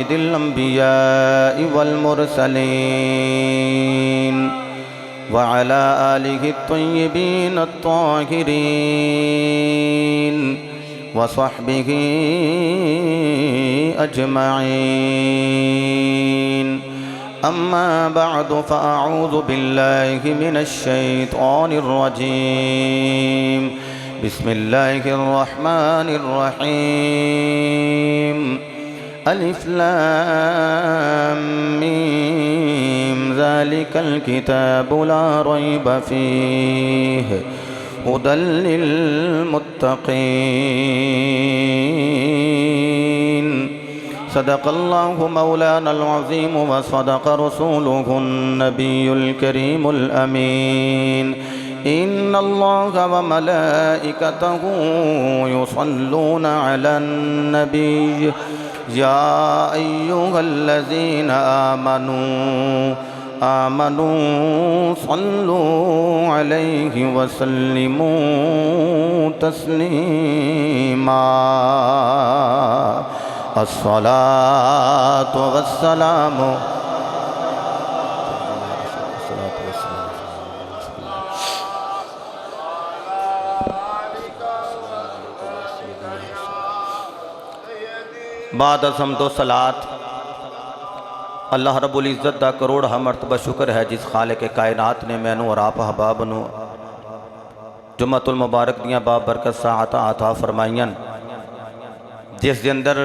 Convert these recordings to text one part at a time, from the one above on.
سيد الأنبياء والمرسلين وعلى آله الطيبين الطاهرين وصحبه أجمعين. أما بعد فأعوذ بالله من الشيطان الرجيم. بسم الله الرحمن الرحيم. ألف لام ميم ذلك الكتاب لا ريب فيه هدى للمتقين. صدق الله مولانا العظيم وصدق رسوله النبي الكريم الأمين. إن الله وملائكته يصلون على النبي يا أيها الذين آمنوا صلوا عليه وسلموا تسليما. الصلاة والسلام بعد حمد و صلاۃ اللہ رب العزت دا کروڑا مرتبہ شکر ہے جس خالق کائنات نے مینوں اور آپ احباب نو جمعۃ المبارک دیاں با برکت ساعتاں عطا فرمائیاں جس دے اندر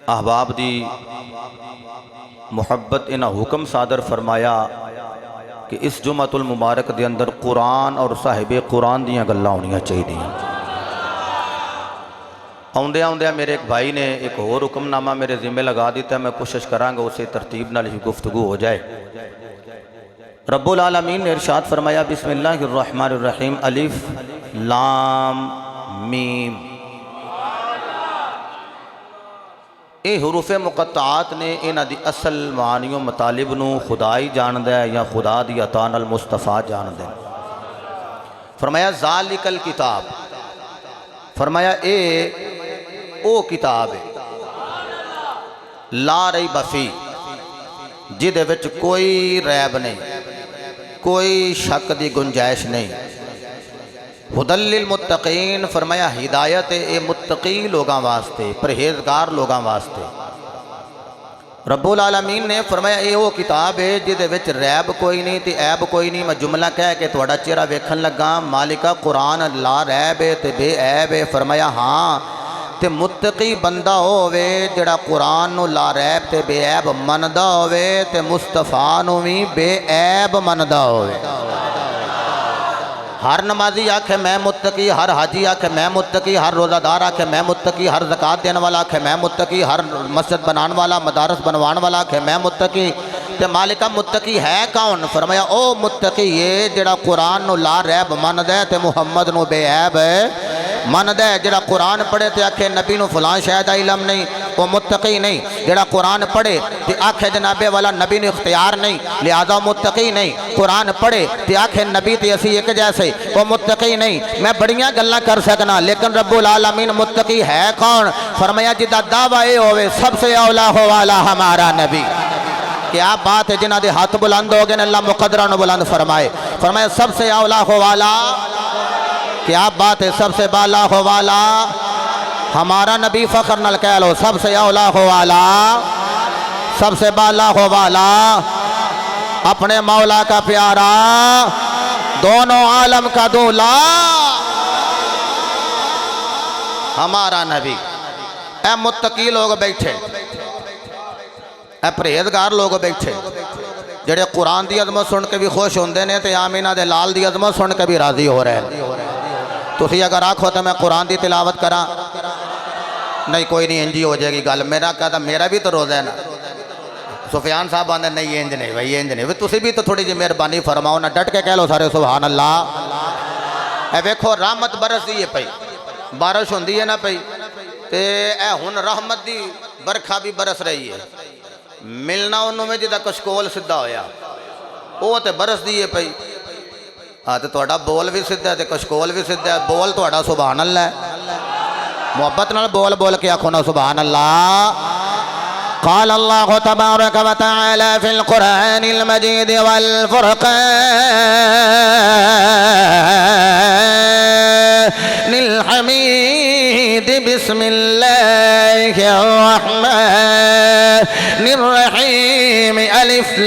احباب دی محبت انہاں حکم صادر فرمایا کہ اس جمعۃ المبارک دے اندر قرآن اور صاحب قرآن دیاں گلاں ہونیاں چاہیے. آؤندے آؤندے میرے ایک بھائی نے ایک اور حکم نامہ میرے ذمہ لگا دیتا ہے، میں کوشش کرانگا اسے ترتیب نال ہی گفتگو ہو جائے. رب العالمین نے ارشاد فرمایا بسم اللہ الرحمن الرحیم الف لام میم. اے حروف مقطعات نے انہاں دی اصل معانی و مطالب نو خدائی جاندہ ہے یا خدا دی عطا نال مصطفیٰ جاندہ ہے. فرمایا ذالک الکتاب، فرمایا اے او کتاب ہے لا ریب فی جدے وچ کوئی ریب نہیں، کوئی شک دی گنجائش نہیں. ہدی للمتقین، فرمایا ہدایت اے متقی لوگاں واسطے، پرہیزگار لوگاں واسطے. رب العالمین نے فرمایا اے وہ کتاب ہے جدے وچ ریب کوئی نہیں تے عیب کوئی نہیں. میں جملہ کہہ کے تھوڑا چہرہ ویکھن لگا مالکہ قرآن لا ریب ہے تے بے عیب ہے. فرمایا ہاں تے متقی بندہ ہووے جڑا قرآن نو لا ریب تے بے عیب مندا ہووے تے مصطفیٰ نو بھی بے عیب مندا ہووے. ہر نمازی آکھے میں متقی، ہر حاجی آکھے میں متقی، ہر روزہ دار آکھے میں متقی، ہر زکاة دینے والا آکھے میں متقی، ہر مسجد بنان والا مدارس بنوان والا آکھے میں متقی. تے مالکہ متقی ہے کون؟ فرمایا او متقی یہ جڑا قرآن نو لا ریب مند ہے تے محمد نو بے عیب مند ہے. جڑا قرآن پڑھے تے آکھے نبی نو فلان شاید علم نہیں، وہ متقی نہیں. جڑا قرآن پڑھے تے آکھے جناب والا نبی نے اختیار نہیں لہذا متقی نہیں. قرآن پڑھے تے آکھے نبی تے اسی ایک جیسے، وہ متقی نہیں. میں بڑیاں گلاں کر سکنا لیکن رب العالمین متقی ہے کون؟ فرمایا جدا دعویٰ اے ہوئے سب سے اولا ہو والا ہمارا نبی. کیا بات ہے جنہ دے ہاتھ بلند ہو گئے اللہ مقدرہ نو بلند فرمائے. فرمایا سب سے اولا ہو والا، کیا بات ہے سب سے بالا ہو والا ہمارا نبی. فخر نال کہہ لو سب سے اولا ہو والا، سب سے بالا ہو والا اپنے مولا کا پیارا، دونوں عالم کا دولا ہمارا نبی. اے متقی لوگ بیٹھے، اے پرہیزگار لوگ بیٹھے جڑے قرآن دی عظمت سن کے بھی خوش ہوندے نے تے آمینہ دے لال دی عظمت سن کے بھی راضی ہو رہے ہیں. تسی اگر آکھو تو میں قرآن دی تلاوت کرا نہیں کوئی نہیں انجی ہو جائے گی گل. میرا کہتا میرا بھی تو روزہ ہے نا. سفیان صاحب آندے نہیں انج نہیں بھائی انج نہیں. تسی بھی تو تھوڑی جی مہربانی فرماؤ نا، ڈٹ کے کہہ لو سارے سبحان اللہ. اے ویکھو رحمت برس دی ہے پئی، بارش ہوندی ہے نا پئی تے اے ہن رحمت دی برکھا بھی برس رہی ہے. ملنا انہوں میں جدہ کشکول سدھا ہویا وہ تے برس دیئے پئی. تے توڑا بول بھی سدھا ہے تے کشکول بھی سدھا ہے. بول توڑا سبحان اللہ ہے، محبت نال بول بول کے آکھو نا سبحان اللہ. قال الله تبارك وتعالى في القرآن المجيد والفرقان الحميد بسم الله الرحمن الرحيم ألف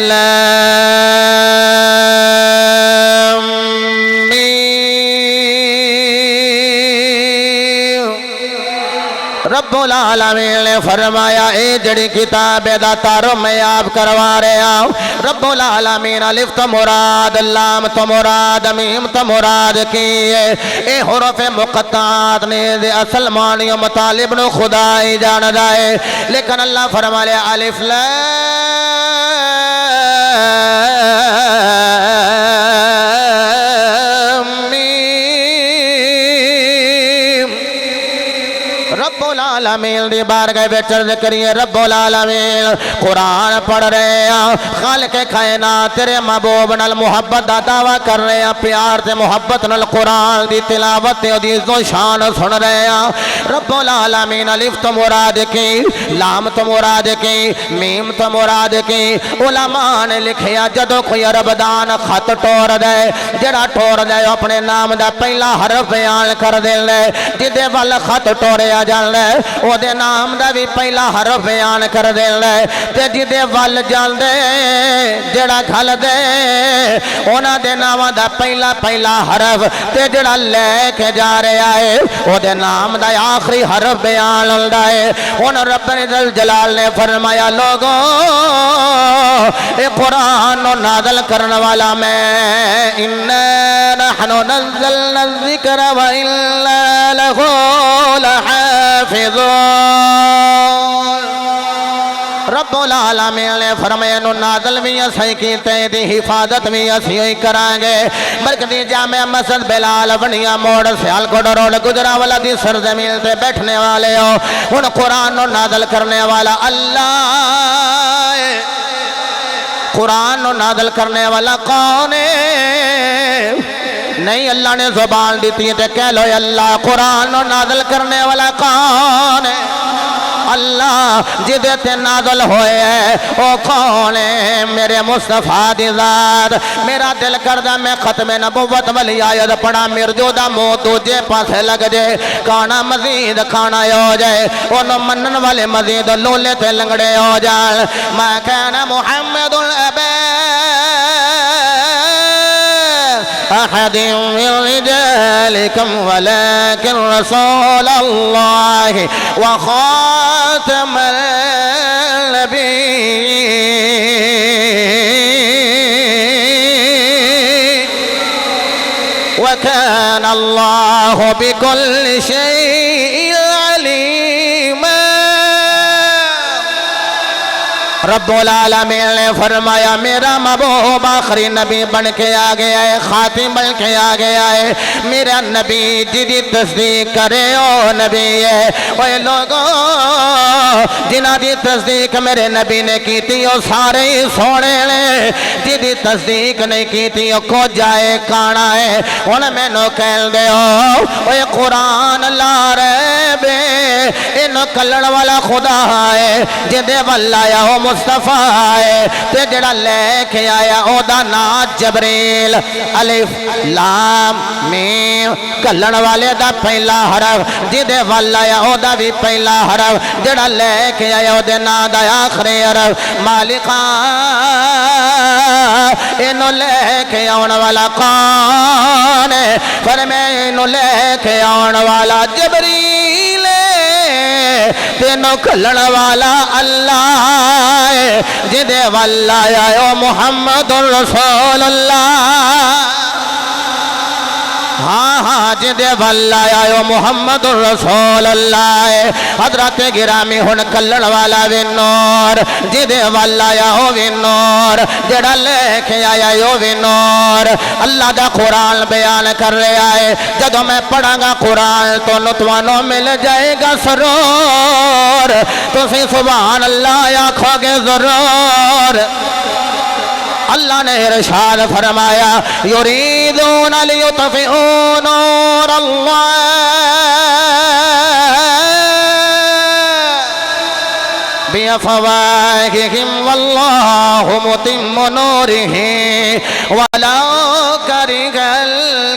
لام میم رب العالمین نے فرمایا اے جڑی کتاب دا تعارف میں آپ کروا رہا ہوں رب العالمین الف تو مراد لام تو مراد میم تو مراد کی ہے اے حروف مقطعات نے دے اصل معنی و مطالب نو خدا ہی جان دائے لیکن اللہ فرما لے الف لام میم رب العالمین دی بارگاہ وچ عرض کریے رب العالمین قرآن پڑھ رہے ہیں خالق کائنات تیرے محبوب نال محبت دا دعویٰ کر رہے ہیں پیار تے محبت نال قرآن دی تلاوت تے دی عزت و شان سن رہے ہیں رب العالمین الف تو مراد کی لام تو مراد کی میم تو مراد کی علماء نے لکھیا جدو کوئی عربدان خط ٹور دے جڑا ٹور دے اپنے نام دا پہلا حرف بیان کر دے جدے وال خط ٹوریا جان لے او دے نام دا بھی پہلا حرف بیان کر دے تے جدے وال جان دے جڑا کھل دے اونا دے نام دا پہلا حرف تے جڑا لے کے جا رہا ہے او دے نام دا آخری حرف بیان لڑا ہے ان رب جلال نے فرمایا لوگوں اے قرآن نازل کرنے والا میں اِنَّا نَحْنُ نَزَّلْنَا الذِّكْرَ وَإِنَّا لَهُ لَحَافِظُونَ رب العالمین نے فرمایا نو نازل بھی اسی کیتے دی حفاظت بھی اسی ہوئی کرانگے برکتی جامع مسجد بلال بنیا موڑ سیالکوٹ روڈ گجرانوالہ دی سرزمین سے بیٹھنے والے ہو ان قرآن نو نازل کرنے والا اللہ قرآن نو نازل کرنے والا کون ہے نہیں اللہ نے زبان دیتی ہے کہہ لو اللہ قرآن نو نازل کرنے والا کون ہے اللہ جدے تے نازل ہوئے ہے او کون ہے میرے مصطفیٰ دی ذات میرا دل کردہ میں ختم نبوت ولی آیت پڑھا مرجو دا منہ دوجے پاسے لگ جائے کانا مزید کھانا ہو جائے انہوں منن والے مزید لولے تے لنگڑے ہو جائے ما کانا محمد الابا أحد من رجالكم ولكن رسول الله وخاتم النبيين وكان الله بكل شيء عليما رب العالمین نے فرمایا میرا محبوب آخری نبی بن کے آگیا ہے خاتم بن کے آگیا ہے میرا نبی جدی تصدیق کرے او نبی ہے اوہ لوگوں جنہ دی تصدیق میرے نبی نے کی تھی وہ سارے ہی سونے لے جدی تصدیق نہیں کی تھی وہ کو جائے کانا ہے انہیں میں نو کہل دے ہو اوہ قرآن لا رہے بے انہوں کلڑ والا خدا ہے جدے واللہ یا ہو مصطفیٰ ہے تے جڑا لے کے آیا او دا نا جبریل الف لام میم کلن والے دا پہلا حرف جدے والا یا او دا بھی پہلا حرف جڑا لے کے آیا او دے نا دا آخری حرف مالکان انہوں لے کے آن والا کون ہے فرمائے انہوں لے کے آن والا جبریل تینوں کھلن والا اللہ جدے واللہ یا محمد رسول اللہ ہاں جدے واللہ یا محمد رسول اللہ حضرت گرامی ہن کلن والا وی نور جدے واللہ یا وی نور جڑا لے کے آیا یو وی نور اللہ دا قرآن بیان کر رہا ہے جدو میں پڑھاں گا قرآن تو نتوانوں مل جائے گا سرور تو سی سبحان اللہ یا کھو گے ضرور اللہ نے ارشاد فرمایا یریدون لیطفئوا نور اللہ بأفواههم والله متم نوره ولو كره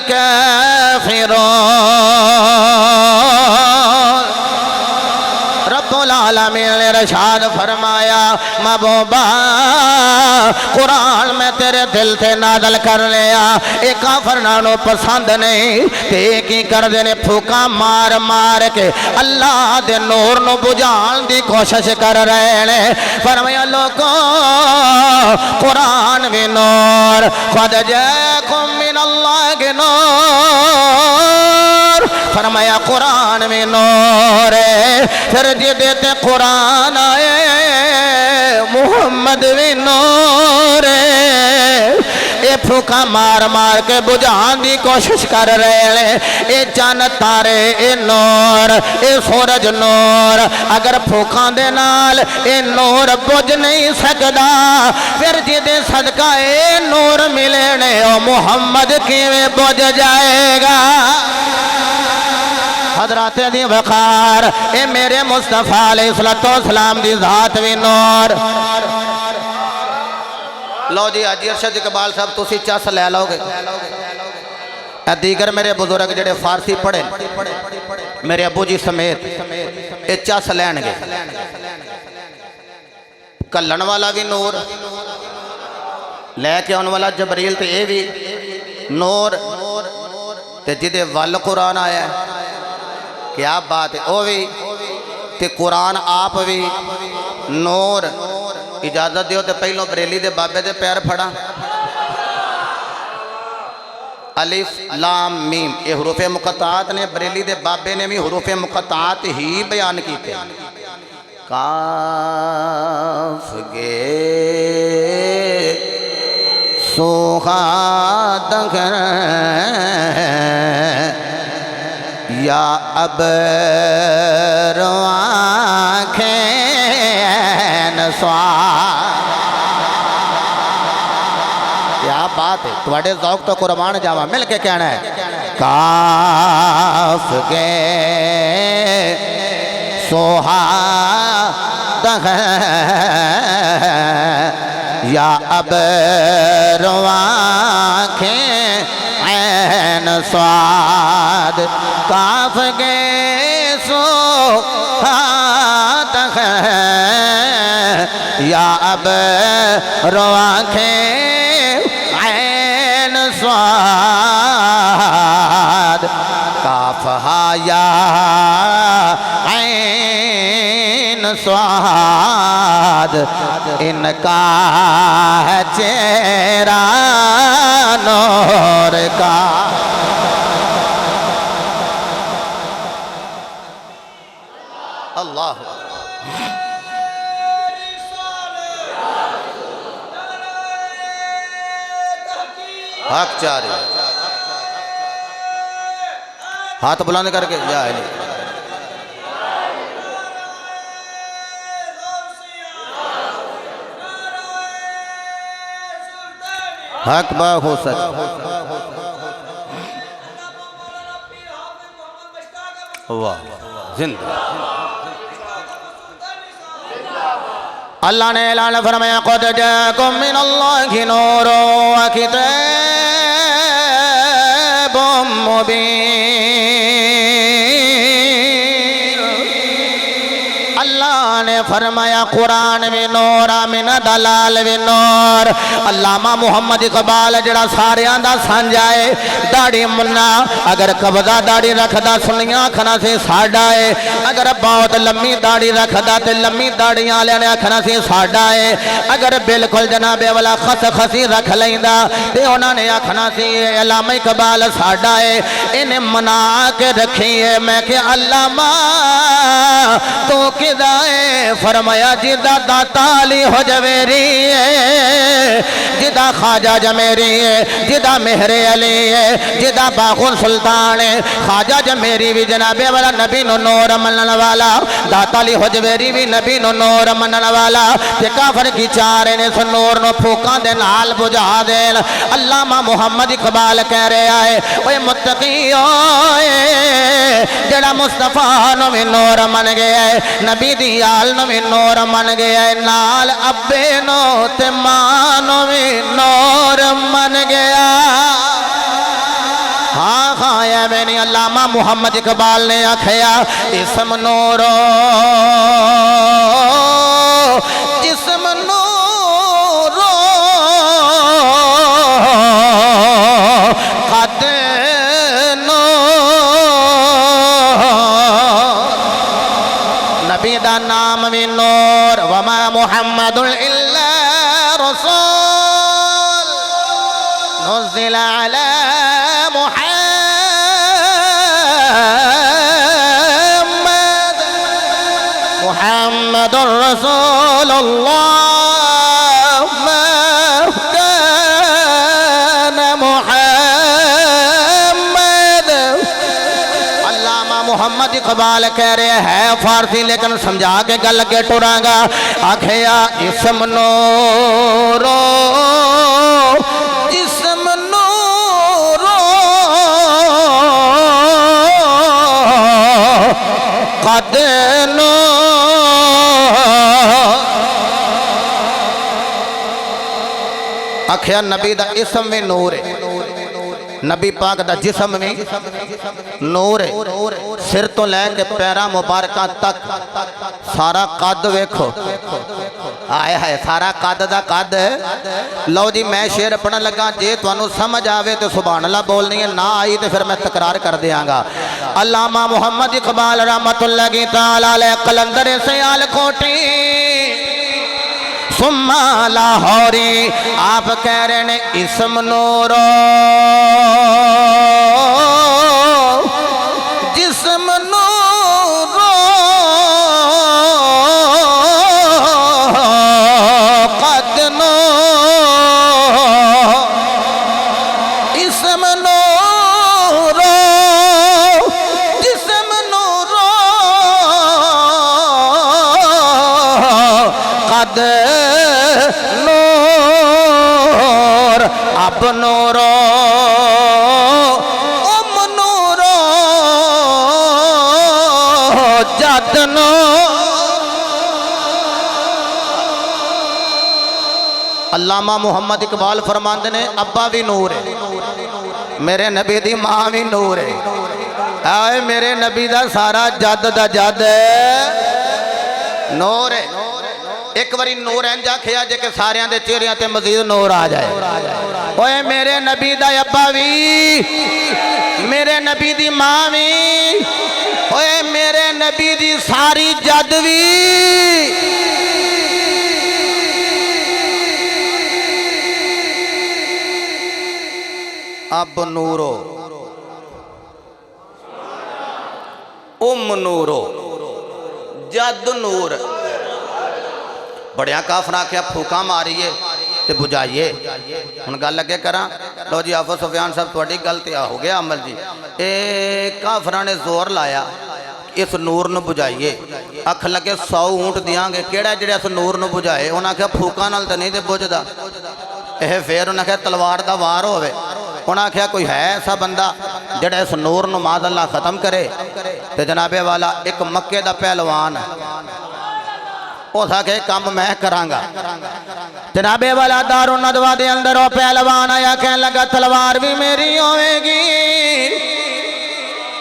الكافرون رب العالمین نے ارشاد فرمایا محبوبہ قرآن میں تیرے دل سے نازل کر لیا ایک کافر نانو پسند نہیں تے کی کر دینے پھوکا مار مار کے اللہ دے نور نو بجھان دی کوشش کر رہے ہیں فرمایا لوگوں قرآن بھی نور قد جاکم من اللہ کے نور فرمایا قرآن میں نور ہے پھر جی دیتے قرآن آئے محمد بھی نور ہے اے پھوکا مار مار کے بجھان دی کوشش کر رہے ہیں اے چاند تارے اے نور اے سورج نور اگر پھوکاں دے نال اے نور بجھ نہیں سکدا پھر جی دے صدقہ اے نور ملنے او محمد کیویں بجھ جائے گا حضرات دی وقار اے میرے مصطفیٰ علیہ السلام دی ذات بھی نور لو جی حاجی ارشد اقبال صاحب تسی چس لے لو گے دیگر میرے بزرگ جڑے فارسی پڑھے میرے ابو جی سمیت اے چس لین گے کلن والا بھی نور لے کے ان والا جبریل تے اے بھی نور تے جدے وال قرآن آیا ہے کیا بات ہے او بھی تے قرآن آپ بھی نور اجازت دیو تے پہلوں بریلی دے بابے دے پیر پھڑا الف لام میم یہ حروف مقطعات نے بریلی دے بابے نے بھی حروف مقطعات ہی بیان کی تھے کاف گے سوخات یا ابر آنکھیں سوار کیا بات ہے تواڈے ذوق تو قربان جاوا مل کے کہنا ہے کاف گے سوہاد یا ابر آنکھیں عین سواد کاف گے سوہاد یا ابر آنکھیں عین سواد کاف ہا یا عین سواد ان کا ہے چہرہ نور کا اللہ حق چاری ہاتھ بلند کر کے یا علی حق با ہو سچ واہ زندہ اللہ نے اعلان فرمایا قد جاءکم من اللہ نور و کتاب مبین اللہ نے فرمایا قرآن بھی نور آمین دلال بھی نور علامہ محمد اقبال جڑا سارے آندہ سانجائے داڑی منا اگر قبضہ داڑی رکھدا سنیاں کھنا سے ساڑھا ہے اگر بہت لمبی داڑی رکھدا تے لمبی داڑیاں لینے کھنا سے ساڑھا ہے اگر بالکل جناب والا خس خسی رکھ لیندہ تے انہوں نے کھنا سے علامہ اقبال ساڑھا ہے انہیں منا کے رکھی ہے میں کہ علامہ تو کدائے فرمایا جدہ داتا علی ہو جویری ہے جدہ خواجہ جمیری ہے جدہ مہر علی ہے جدہ باغن سلطان ہے خواجہ جمیری بھی جناب والا نبی نو نور منن والا داتا علی ہو جویری بھی نبی نو نور منن والا تے کافر کی چارے نے سن نور نو پھوکاں دے نال بجھا دین علامہ محمد اقبال کہہ رہے آئے اوے متقی ہوئے جڑا مصطفیٰ نو بھی نور من گیا ہے نبی دی آل نو بھی نور من گیا ہے نال ابے نو تے ماں نو بھی نور من گیا ہاں ہاں یہ میں نے علامہ محمد اقبال نے آکھیا اسم نورو جسم نورو قد نبی دا نام بھی نور وما محمد الا رسول نزل على محمد رسول الله ما كان محمد علامہ محمد اقبال کہہ رہے ہیں فارسی لیکن سمجھا کے گل کے ٹوراں گا آکھیا اسم نورو جسم نورو قد آکھیا نبی دا اسم میں نور ہے نبی پاک دا جسم میں نور ہے سر تو لے کے پیرا مبارکہ تک سارا قد ویکھو آئے ہے سارا قد دا قد ہے لو جی میں شعر پڑھن لگا جے تو انہوں سمجھ آوے تو سبحان اللہ بولنی ہے نہ آئی تو پھر میں تکرار کر دیاں گا علامہ محمد اقبال رحمت اللہ کی تعالیٰ علیہ قلندر سیال کوٹی ثم لاہوری آپ کہہ رہے ہیں اسم نورو جسم نورو قد نور اسم نورو جسم نورو قد اب نورو ام نورو جد علامہ محمد اقبال فرماندے نے ابا بھی نور ہے میرے نبی دی ماں بھی نور ہے اے میرے نبی دا سارا جد دا جد نور ہے ایک باری نور انجا کھیا جے کہ ساریاں دے چہریاں تے مزید نور آ جائے اوے میرے نبی دا ابا وی میرے نبی دی ماں وی اوے میرے نبی دی ساری جد وی اب نورو ام نورو جد نور بڑیاں کافرہ کیا پھوکا ماریے تے بجائیے ان گل لگے کراں لو جی آفو سفیان صاحب توڑی گلتی ہو گیا عمل جی کافرہ نے زور لایا اس نور نو بجائیے اکھ لگے 100 اونٹ دیاں گے کیڑا جڑے اس نور نو بجائے انہاں کیا پھوکا نال تے نہیں تے بجدا پھر انہاں کیا تلوار دا وار ہوئے انہاں کیا کوئی ہے ایسا بندہ جڑے اس نور نو معاذ اللہ ختم کرے تے جنابے والا ایک مکے دا پہلوان وہ تھا کہ کام میں کرانگا جنابے والا دار الندوہ دے اندر وہ پہلوان آیا کہنے لگا تلوار بھی میری ہوئے گی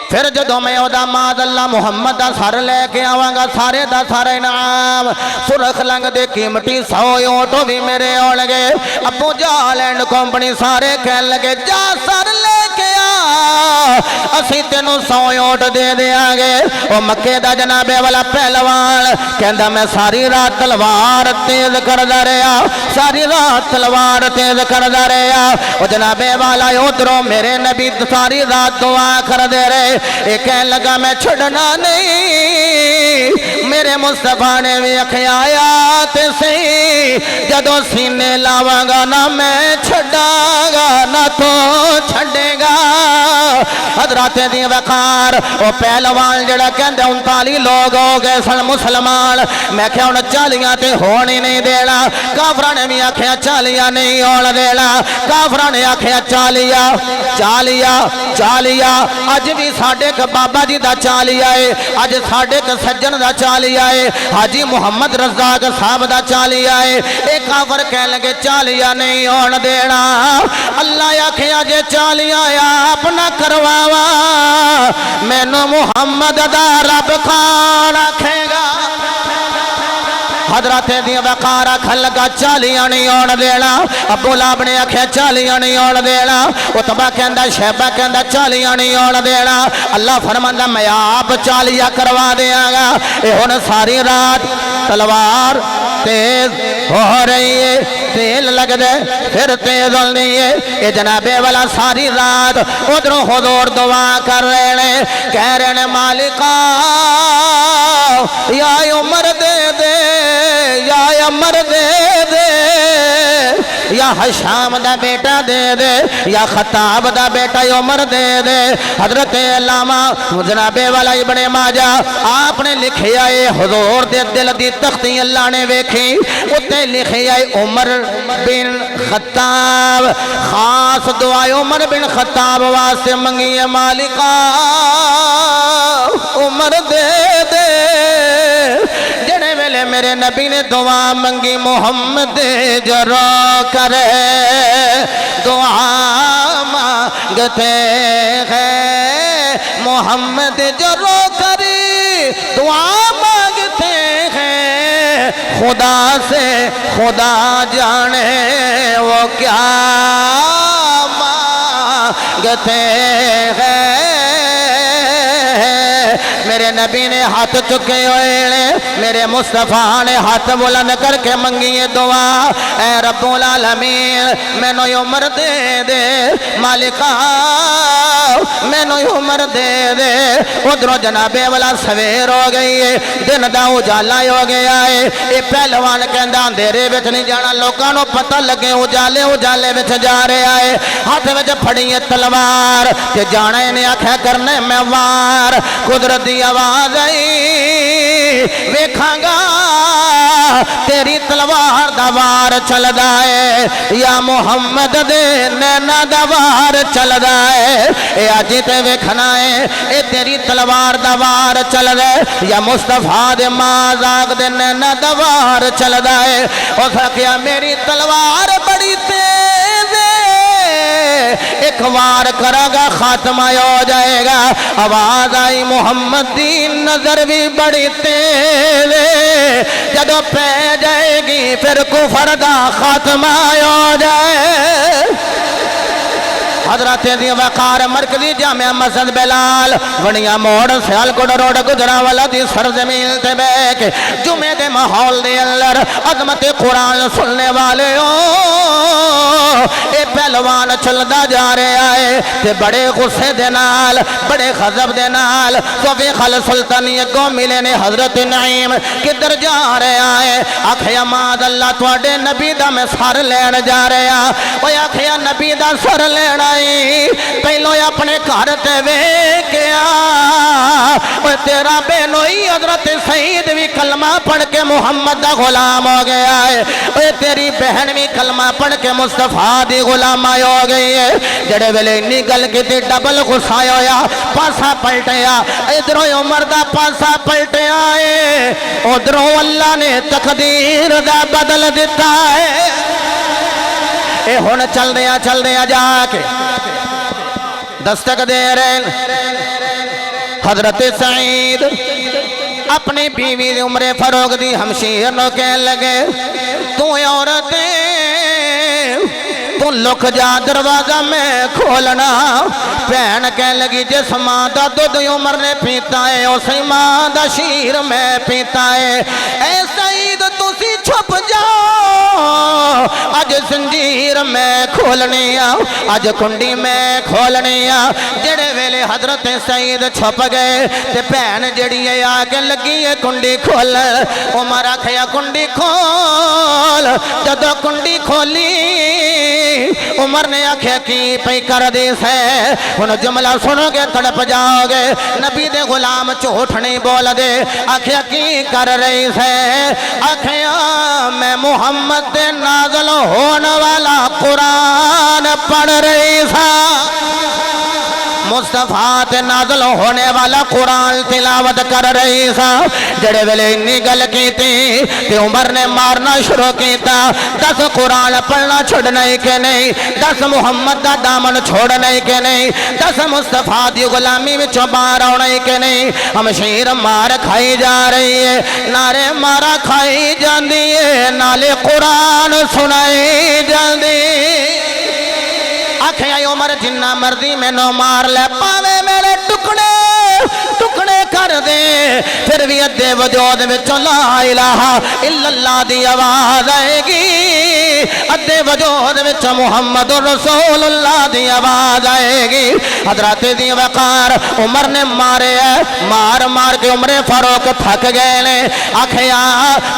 پھر جدو میں اودا ماد اللہ محمد دا سار لے کے آوانگا سارے دا سارے نام سرخ لنگ دے قیمتی 100 اونٹو بھی میرے اوڑ گئے ابو جہل اینڈ کمپنی سارے کہنے لگے جا سار لے کے آ اسی تینوں 100 اونٹ دے دیا گے وہ مکے دا جنابے والا پہلوان کہندا میں ساری رات تلوار تیز کردا رہیا ساری رات تلوار تیز کردا رہیا وہ جنابے والا ادھروں میرے نبی ساری رات دعا کر دے رہے ایک کہنے لگا میں چھڑنا نہیں میرے مصطفیٰ نے بھی اکھے آیات سے جدو سینے لاواں گا نہ میں چھڑاں گا نہ تو چھڑے گا حضرات دی وقار او پہلوان جڑا کہندے 39 لوگ ہو گئے سن مسلمان میں کہیا ہن 40 تے ہونی نہیں دینا کافراں نے بھی آکھیا 40 نہیں ہون دینا کافراں نے آکھیا 40 اج بھی ساڈے ک بابا جی دا 40 ہے اج ساڈے ک سجن دا 40 ہے حاجی محمد رزاق صاحب دا 40 ہے اے کافر کہہ لگے 40 نہیں ہون دینا اللہ آکھیا جے 40 آپ نہ کرواوا مینو محمد دا رب کون آکھے گا حضرات دی وقار آکھن لگا 40 نہیں ہون دینا ابو لہب نے آکھیا 40 نہیں ہون دینا عتبہ کہندا شیبہ کہندا 40 نہیں ہون دینا اللہ فرماندا میں آپ 40 کروا دیاں گا اے ہن ساری رات تلوار تیز ہو رہی ہے تیل لگ دے پھر تیز ہو نہیں ہے اے جنابے والا ساری رات ادھروں حضور دعا کر رہے ہیں کہہ رہے ہیں مالکا یا عمر دے دے یا عمر دے دے یا حشام دا بیٹا دے دے یا خطاب دا بیٹا عمر دے دے حضرت علامہ جناب والا ابن ماجہ آپ نے لکھیا ہے حضور دے دل دی تختی اللہ نے ویکھی اتے لکھیا ہے عمر بن خطاب خاص دعا عمر بن خطاب واسطے منگی ہے مالکا عمر دے دے جڑے ویلے میرے نبی نے دعا منگی محمد جرا کرے دعا مانگتے ہیں محمد جرا کرے دعا مانگتے ہیں خدا سے خدا جانے وہ کیا مانگتے ہیں میرے نبی نے ہاتھ چکے ہوئے میرے مصطفیٰ نے ہاتھ بلند کر کے منگی دعا اے رب العالمین میں نو عمر دے دے مالکا میں نو عمر دے دے ادھروں جنابے والا سویر ہو گئی ہے دن دا اجالا ہو گیا ہے اے پہلوان کہندا اندھیرے وچ نہیں جانا لوکاں نو پتہ لگے اجالے وچ جا رہا ہے ہاتھ وچ پھڑی ہے تلوار تے جانا نے آکھیا کرنے میں وار قدرت دی آواز آئی ویکھاں گا تیری تلوار دا وار چلدا ہے یا محمد دے نینا دا وار چلدا ہے اے اج تے ویکھنا ہے اے تیری تلوار دا وار چلدا ہے یا مصطفیٰ دے مازاق دے نینا دا وار چلدا ہے او سکیا میری تلوار بڑی تیز ہے ایک وار کرا گا خاتمہ ہو جائے گا آواز آئی محمد دی نظر بھی بڑی تیز جدو پہ جائے گی پھر کفر دا خاتمہ ہو جائے حضرت دی وقار مرکزی جامعہ مسجد بلال ونیا موڑ سیال کوڑ روڑ گجرا والا دی سرزمین تے بیک جمعے دے ماحول دے اندر عظمت قرآن سننے والے اے پہلوان چلدا جا رہے آئے تے بڑے غصے دے نال بڑے غضب دے نال توفیق السلطانی کو ملے نے حضرت نعیم کدھر جا رہے آئے آکھیا ماد اللہ تواڈے نبی دا میں سر لین جا رہے آ آکھیا نبی دا سر لینا پہلو اپنے گھر تے ویکھیا تیرا بہنوئی حضرت سعید بھی کلمہ پڑھ کے محمد دا غلام ہو گیا ہے تیری بہن بھی کلمہ پڑھ کے مصطفیٰ دی غلام ہو گئی ہے جڑے ویلے انی گل کیتی ڈبل غصہ ہویا پاسا پلٹیا ادھروں عمر دا پاسا پلٹیا ہے ادھروں اللہ نے تقدیر دا بدل دیتا ہے اے ہن چل دیا جا کے دستک دے رہے حضرت سعید اپنی بیوی عمر فاروق دی ہمشیر نو کہنے لگے تو عورتیں تو لک جا دروازہ میں کھولنا پہن کہنے لگی جس ماں دا دودھ عمر نے پیتا ہے اسی ماں دا شیر میں پیتا ہے اے سعید تسی چھپ جاؤ آج زنجیر میں کھول کھولنی اج کنڈی میں کھولنی جڑے ویلے حضرت سعید چھپ گئے تے بہن جڑی ہے آگے لگی ہے کنڈی کھول عمر آکھیا کنڈی کھول جدو کنڈی کھولی عمر نے آکھیا کی پئی کر دیس ہے ان جملہ سنو گے تڑپ جاؤ گے نبی دے غلام جھوٹ نہیں بول دے آکھیا کی کر رہی ہے آکھیا میں محمد دے نازل ہونے والا قرآن پڑھ رہی تھا مصطفیٰ تے نازل ہونے والا قرآن تلاوت کر رہی تھا جڑے ویلے انی گل کی تھی کہ عمر نے مارنا شروع کیتا 10 قرآن پڑھنا چھوڑنا ہی کہ نہیں 10 محمد دا دامن چھوڑنا ہی کہ نہیں 10 مصطفیٰ دی غلامی میں باہر آنا ہی کہ نہیں ہم شیر مار کھائی جا رہی ہے نعرے مارا کھائی جاندی ہے نالے قرآن سنائی جاندی آکھیں آئی عمر جنہ مرضی میں نو مار لے پاوے میرے ٹکڑے ٹکڑے کر دے پھر بھی ادھے وجود میں لا الہ الا اللہ دی آواز آئے گی ادھے وجود میں محمد رسول اللہ دی آواز آئے گی حضرات دی وقار عمر نے مارے مار مار کے عمر فاروق تھک گئے نے آکھیا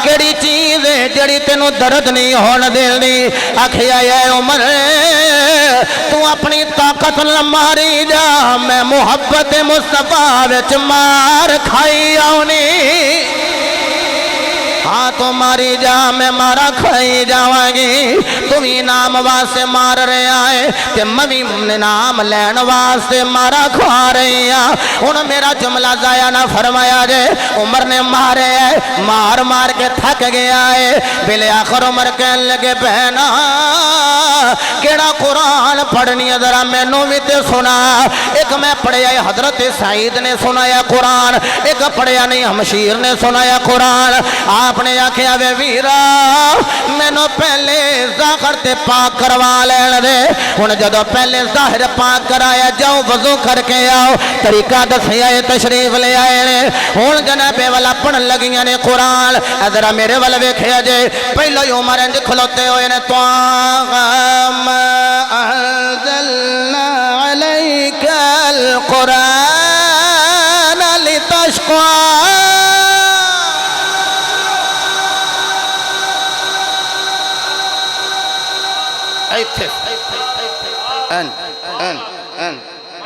کیڑی چیز ہے جڑی تینوں درد نہیں ہون دینی آکھیا اے عمر تو اپنی طاقت نہ ماری جا میں محبت مصطفیٰ وچ مار کھائی آونی ہاں تو ماری جا میں مارا کھائی جاواں گی تم انعام واسطے مار رہے آئے تے میں انعام لین واسطے مارا کھا رہی ہاں ہن میرا جملہ ضائع نہ فرمایا جے عمر نے مارے مار مار کے تھک گیا ہے بلے آخر عمر کہنے لگے بہنا کیڑا قرآن پڑھنی ہے ذرا مینوں بھی تے سنا ایک میں پڑھیا حضرت سعید نے سنایا قرآن ایک پڑھیا نہیں ہمشیر نے سنایا قرآن آپ نے آکھیا وے ویرا مینوں پہلے ظاہر تے پاک کروا لین دے ہن جدو پہلے ظاہر پاک کرایا جاؤ وضو کر کے آؤ طریقہ دسیا تشریف لے آئے نے ہن جناب والا پڑھن لگیاں نے قرآن ذرا میرے ول ویکھیا جے پہلو ہی عمر انج کھلوتے ہوئے نے انزلنا عليك القرآن لتشقى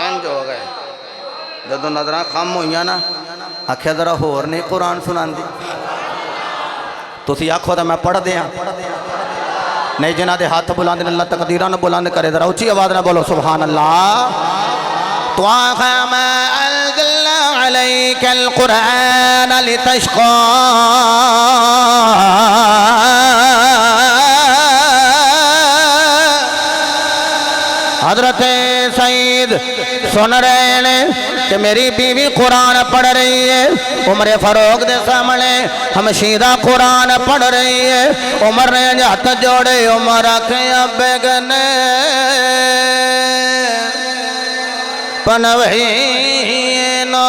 انج ہو گئے جدو نظرہ خام ہوئیاں نا آکھیا ذرا ہور نہیں قرآن سنان دی تو سی آکھو دا میں پڑھ دیا نہیں جنہ دے ہاتھ بلاند اللہ تقدیران بلاند کرے ذرا اچھی آواز نہ بولو سبحان اللہ تو آخا میں انزلنا علیک القرآن لتشقى حضرت سعید سن رہے ہیں کہ میری بیوی قرآن پڑھ رہی ہے عمر فاروق دے سامنے ہمشیرہ قرآن پڑھ رہی ہے عمر نے ہاتھ جوڑے عمر آکھیا بیگنے پنوہینو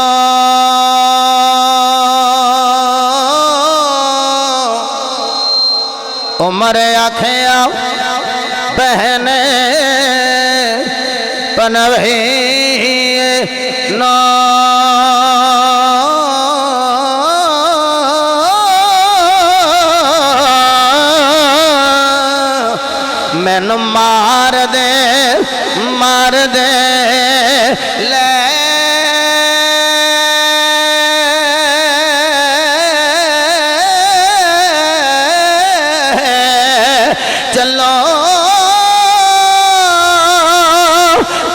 عمر آکھیا بہنے پنوہینو مینوں مار دے لے چلو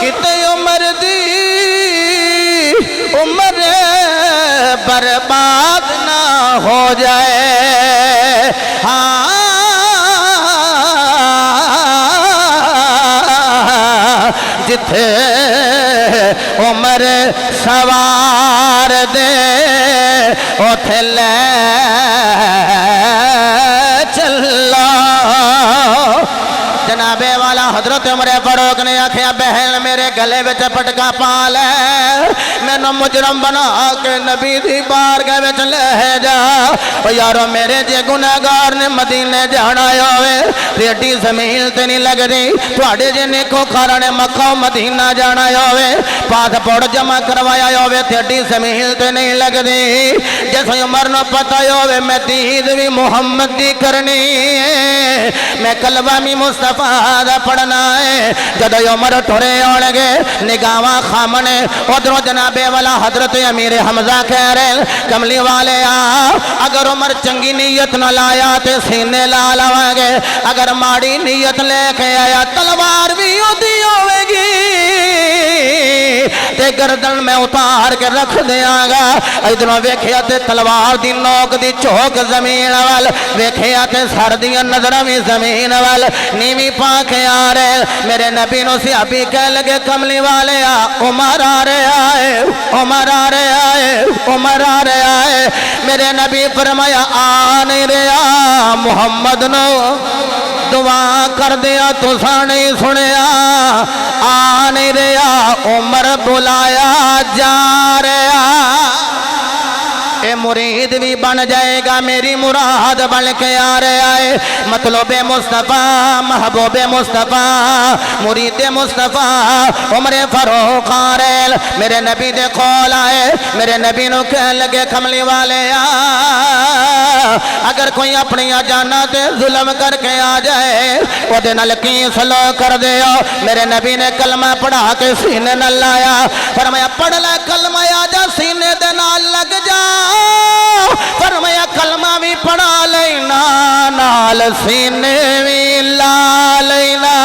کتے عمر دی عمر برباد نہ ہو جائے ہاں جتھے عمر سوار دے اوتھے لے چلو جناب والا حضرت عمر فاروق نے آکھیا بہن میرے گلے وچ پٹکا پا لے مینوں مجرم بنا کے نبی دی بارگاہ وچ لے جا او یارو میرے جے گناہگار نے مدینے جانا ہوئے ریڈی زمین تے نہیں لگدی تواڈے جے نیکو کار نے مکہ مدینہ جانا ہوئے پاسپورٹ جمع کروایا ہوئے ریڈی زمین تے نہیں لگدی جس عمر نو پتہ ہوئے میں دید بھی محمد دی کرنی ہے میں کلمہ بھی مصطفیٰ دا پڑھنا ہے جدو عمر ٹھرے ہونے گے نگاہاں خامنے ادھروں جناب والا حضرت امیر حمزہ کہہ رہے کملی والے اگر عمر چنگی نیت نہ لایا تے سینے لا لواں گے اگر ماڑی نیت لے کے آیا تلوار بھی ہوتی ہوئے گی تے گردن میں اتار کے رکھ دیاں گا ادھروں ویکھیا تے تلوار دی نوک دی چوک زمین وال ویکھیا تے سر دی نظر بھی زمین وال نیوی پا کے آ رہے میرے نبی نو صحابی کہہ لگے کملی والے عمر آ رہا ہے عمر آ رہا ہے عمر آ رہا ہے میرے نبی فرمایا آ نہیں رہا محمد نو دعا کر دیا تساں نہیں سنیا آ نہیں رہا عمر بلایا جا رہا اے مرید بھی بن جائے گا میری مراد بن کے آ رہا ہے مطلب مصطفیٰ محبوب مصطفیٰ مرید مصطفیٰ عمر فاروق آ رہے میرے نبی دے قول آئے میرے نبی نو کہہ لگے کملی والے اگر کوئی اپنی جانا تے ظلم کر کے آ جائے وہ دے نال کی سلوک کر دے میرے نبی نے کلمہ پڑھا کے سینے نہ لایا فرمایا پڑھ لے کلمہ آ جا سینے دے نال لگ جا فرمایا کلمہ بھی پڑھا لینا نال سینے بھی لا لینا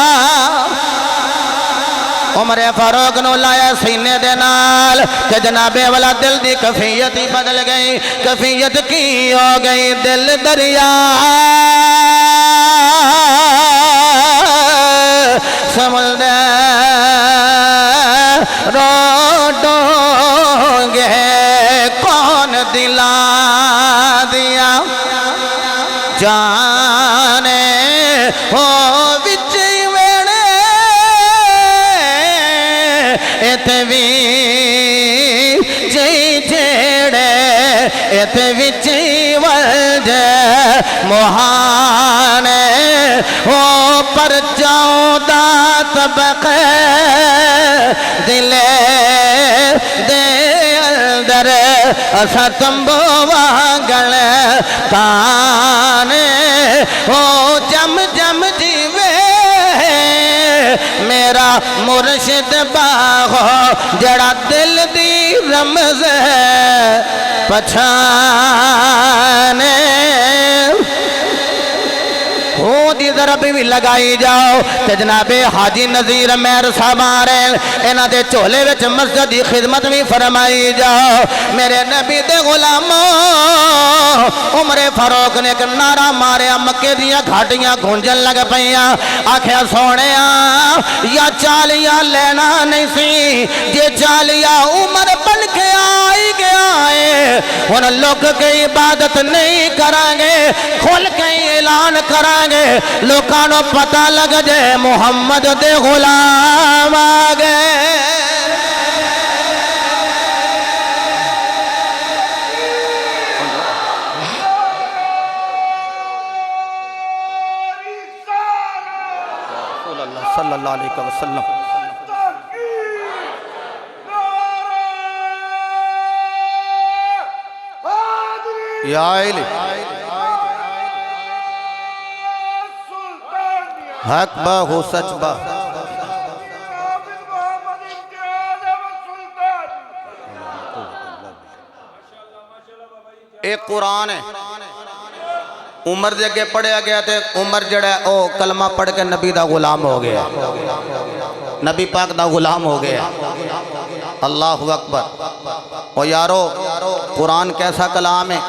عمر فاروق نو لایا سینے دے نال کہ جناب والا دل دی کیفیت ہی بدل گئی کیفیت کی ہو گئی دل دریا سمجھ روڈوں گے کون دلا دیا جانے ہو بچ ویڑے اتوی جی جیڑے اتوی وجہ مہانے ہو پر جاؤں دات بقے دلے دے اندر اسا تمبو واگل تانے ہو جم جم جیوے میرا مرشد باغو جڑا دل دی رمز ہے پچھانے دی ضرب بھی لگائی جاؤ تے جناب حاجی نظیر مہر صاحب آ رہے انہاں دے چولے وچ مسجد دی خدمت بھی فرمائی جاؤ میرے نبی دے غلاموں عمر فاروق نے ایک نعرہ ماریا مکے دیاں گھاٹیاں گونجن لگ پیاں آکھیا سونیا یا چالیا لینا نہیں سی جے چالیا عمر بن کے آئی گیا ہے ہن لوگ کے عبادت نہیں کریں گے کھل کے اعلان کریں گے لوکانو پتہ لگ جائے محمد دے غلام آگے صلی اللہ علیہ وسلم یا علی حق با ہو سچ با ایک قرآن ہے عمر دے اگے پڑھیا گیا تے عمر جڑا ہے او کلمہ پڑھ کے نبی دا غلام ہو گیا نبی پاک دا غلام ہو گیا اللہ اکبر او یارو قرآن کیسا کلام ہے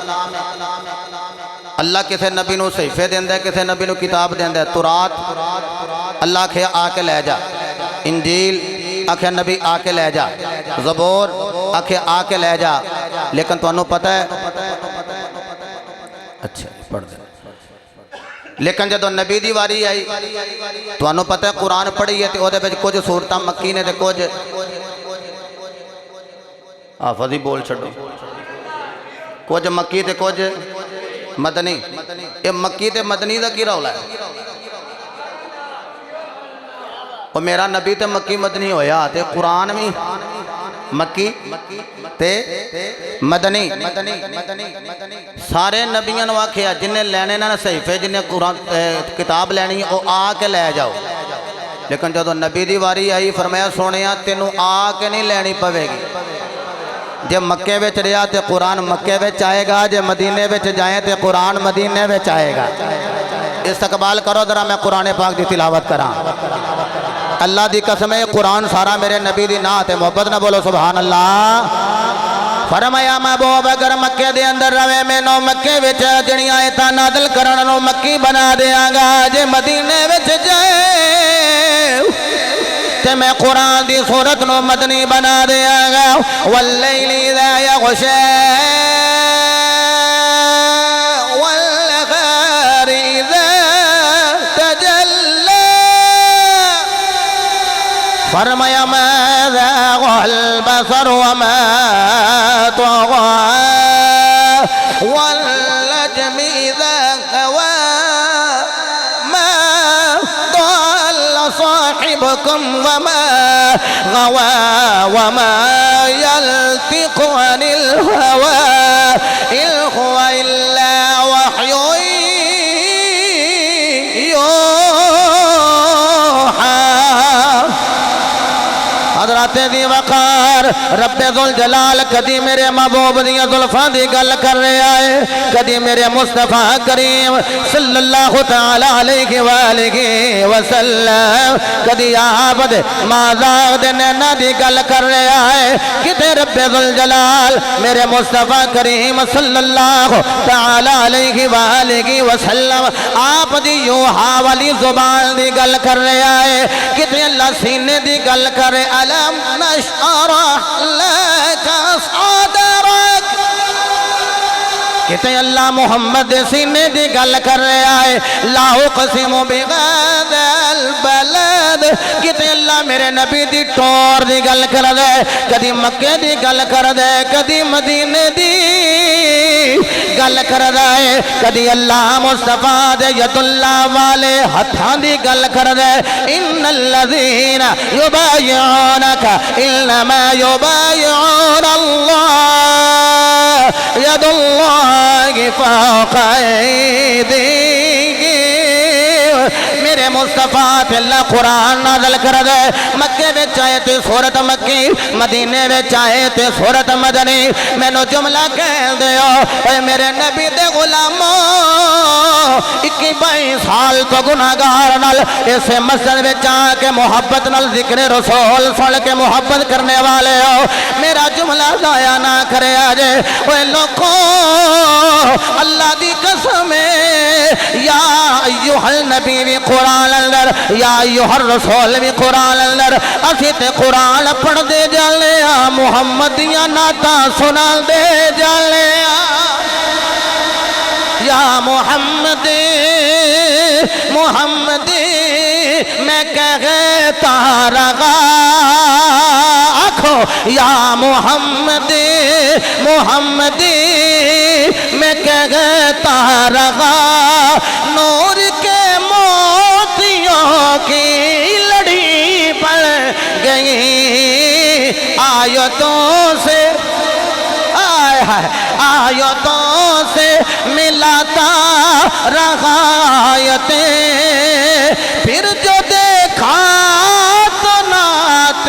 اللہ کسے نبی نو صحیفے دیندہ ہے کسے نبی نو کتاب دیندہ ہے تورات اللہ کہے آ کے لے جا انجیل آکھے نبی آ کے لے جا زبور آکھے آ کے لے جا لیکن تو انہوں پتہ ہے اچھا پڑھ دے لیکن جدو نبی دی واری آئی تو انہوں پتہ ہے قرآن پڑھی ہے تو دے بچ کچھ صورتاں مکی نے تے کچھ آفضی بول چھڑو کچھ مکی تے کچھ مدنی یہ مکی تے مدنی دا کی رولا ہے اور میرا نبی تے مکی مدنی ہویا تے قرآن میں مکی تے مدنی سارے نبیان واقعہ جنہیں لینے نہ صحیفے جنہیں قرآن کتاب لینی وہ آ کے لے جاؤ لیکن جدو نبی دی واری آئی فرمایا سونیا تینوں آ کے نہیں لینی پوے گی جے مکے وچ رہا تے قرآن مکے وچ آئے گا جے مدینے وچ جائیں تے قرآن مدینے وچ آئے گا استقبال کرو ذرا میں قرآن پاک دی تلاوت کراں اللہ دی قسم ہے قرآن سارا میرے نبی دی نعت ہے محبت نہ بولو سبحان اللہ فرمایا محبوب اگر مکے دے اندر روے میں نو مکے وچ جڑیاں ایتاں نازل کرن نو مکی بنا دیاں گا جے مدینے وچ جائے تے میں قرآن دی صورت نو مدنی بنا دیاں گا واللیل اذا یغشا والنہار اذا تجلی فرمایا ما ذاغ البصر وما طغى والنجم اذا هوى ما ضل صاحبكم وما غوى وما يلتق عن الهوى إن هو إلا وحي حضرات دی وقار رب ذوالجلال کدی میرے محبوب دیاں زلفاں دی گل کر رہا ہے کدی میرے مصطفیٰ کریم صلی اللہ تعالی علیہ وآلہ وسلم کدی آپ دے مازاغ دے نینا دی گل کر رہا ہے کدی رب ذوالجلال میرے مصطفیٰ کریم صلی اللہ تعالی علیہ وآلہ وسلم آپ دی یوحا والی زبان دی گل کر رہا ہے کدی اللہ سینے دی گل کر رہا ہے لم نشرح لك صدرك کہتے اللہ محمد سینے دی گل کر رہا ہے لا اقسم بهذا البلد کہتے اللہ میرے نبی دی ٹور دی گل کر دے کدی مکے دی گل کر دے کدی مدینے دی گل کر دے کدی اللہ مصطفیٰ دے ید اللہ والے ہتھاں دی گل کر دے ان الذین یبایعونک انما یبایعون اللہ ید اللہ فوق ایدیہم میرے مصطفیٰ تے اللہ قرآن نازل کر دے مکے وچ آئے تے سورت مکی مدینے وچ آئے تے سورت مدنی میں نو جملہ کہہ دے اے میرے نبی دے غلاموں 21-22 سال تو گناہگار نال اسے مسجد وچ آ کے محبت نال ذکر رسول سن کے محبت کرنے والے ہو میرا جملہ ضائع نہ کرے آجے اے لوگوں اللہ دی قسم یا ایوہ النبی بھی قرآن اندر یا ایوہ الرسول بھی قرآن اندر اسی تے قرآن پڑھ دے جالیا محمد یا ناتا سنا دے جالیا یا محمد محمد میں کہتا رہا آکھو یا محمد محمد میں کہتا رہا نور کے موتیوں کی لڑی پڑ گئی آیتوں سے آیتوں سے ملاتا رہا آیتیں پھر جو دیکھا تو نعت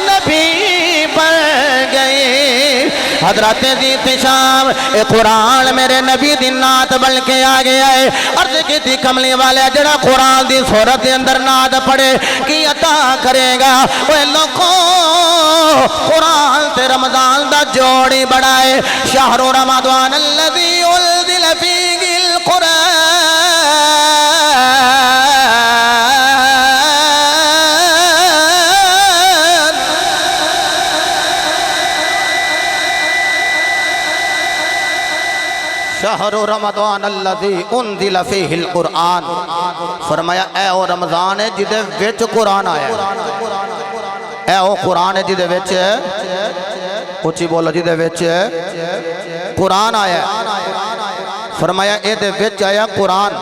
نبی بڑھ گئی حضرت زیت شام اے قرآن میرے نبی دی نعت بل کے آگے آئے عرض کی تھی کملی والے جڑا قرآن دی صورت دے اندر نعت پڑھے کی عطا کرے گا اے لوگوں قرآن تے رمضان دا جوڑی بڑھائے شہر رمضان الذی انزل فیہ القرآن شہر رمضان الذی انزل فیہ القرآن، فرمایا اے او رمضان ہے جدے وچ قرآن آیا ہے، اے او قرآن ہے جدے وچ، اچھی بولو، جدے وچ قرآن آیا ہے، فرمایا اے دے وچ آیا قرآن،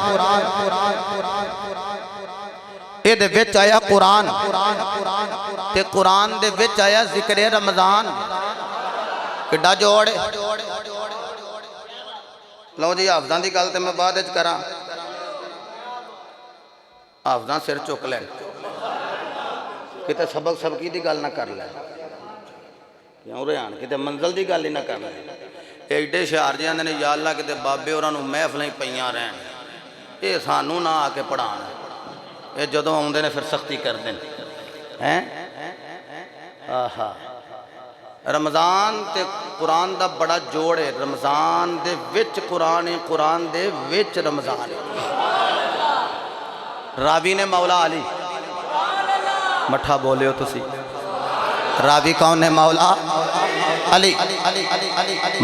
اے دے وچ آیا قرآن، تے قرآن دے وچ آیا ذکر رمضان، کڈا جوڑے۔ لو جی حافظاں دی گل تے میں بعد وچ کراں، حافظاں سر چک لین، کتے سبق سبقی دی گل نہ کر لیں، کیوں ریان کتے منزل دی گل ہی نہ کر لیں۔ ایڈے شہر جی آندے نے یا اللہ کتے بابے اوراں نوں محفلاں پیاں رہن، اے سانوں نہ آ کے پڑھان، اے جدوں آوندے نے پھر سختی کردے ہیں۔ آہا، رمضان تے قرآن دا بڑا جوڑ ہے، رمضان دے وچ قرآن ہے، قرآن دے وچ رمضان ہے۔ راوی نے مولا علی، مٹھا بولے ہو تسی، راوی کون ہے؟ مولا علی،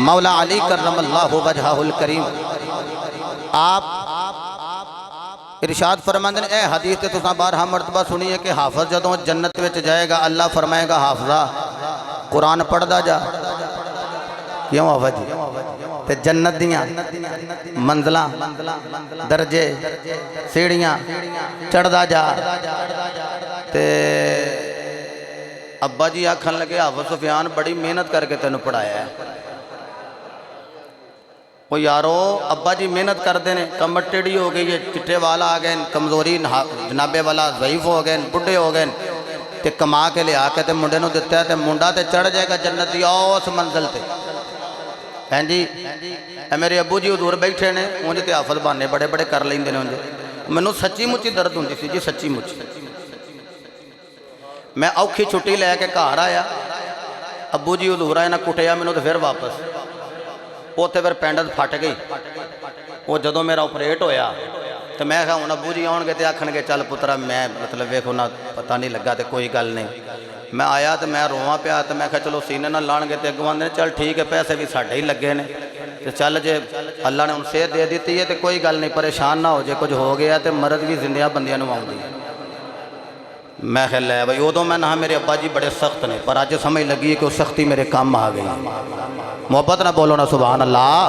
مولا علی کرم اللہ وجہہ الکریم۔ آپ ارشاد فرماندے نے، اے حدیث تے تساں بارہا مرتبہ سنی ہے کہ حافظ جدوں جنت وچ جائے گا اللہ فرمائے گا حافظہ قرآن پڑھ دا جا، کیوں حافظ جی؟ تے جنت دیاں منزلاں درجے سیڑیاں چڑھ دا جا۔ تے ابا جی آکھن لگے حافظ سفیان بڑی محنت کر کے تینوں پڑھایا ہے۔ وہ یارو ابا جی محنت کر دینے، کمر ٹیڑھی ہو گئی ہے، چٹے والا آ گئے، کمزوری جنابے والا ضعیف ہو گئے، بڑھے ہو گئے، تے کما کے لے آ کے تے منڈے نو دیتا ہے تے منڈا تے چڑھ جائے گا جنت دی اس منزل تے۔ ہیں جی اے میرے ابو جی حضور بیٹھے نے، انج تے حافظ بانے بڑے بڑے کر لیندے نے، انج مینوں سچی مچی درد ہوندی سی جی، سچی مچی۔ میں اوکھی چھٹی لے کے گھر آیا، ابو جی حضور آئے نہ کٹیا مینوں تے پھر واپس، اوتھے پھر پینڈت پھٹ گئی۔ وہ جدوں میرا آپریٹ ہویا تو میں کہا ہوں ابو جی آن گے تے آکھن گے چل پترا میں مطلب ویکھو نہ پتہ نہیں لگا تے کوئی گل نہیں۔ میں آیا تو میں رواں پیا تو میں کہا چلو سینے نہ لان گے تے اگوں آندے چل ٹھیک ہے پیسے بھی ساڈے ہی لگے نے تے چل جے اللہ نے ان سے دے دیتی ہے تے کوئی گل نہیں، پریشان نہ ہو جے، کچھ ہو گیا تے مرض بھی زندیاں بندیاں نوں آؤندی ہے۔ میں خیال ہے بھائی ادوں میں نہ میرے ابا جی بڑے سخت نے، پر آج سمجھ لگی ہے کہ وہ سختی میرے کام آ گئی۔ محبت نہ بولو نا سبحان اللہ۔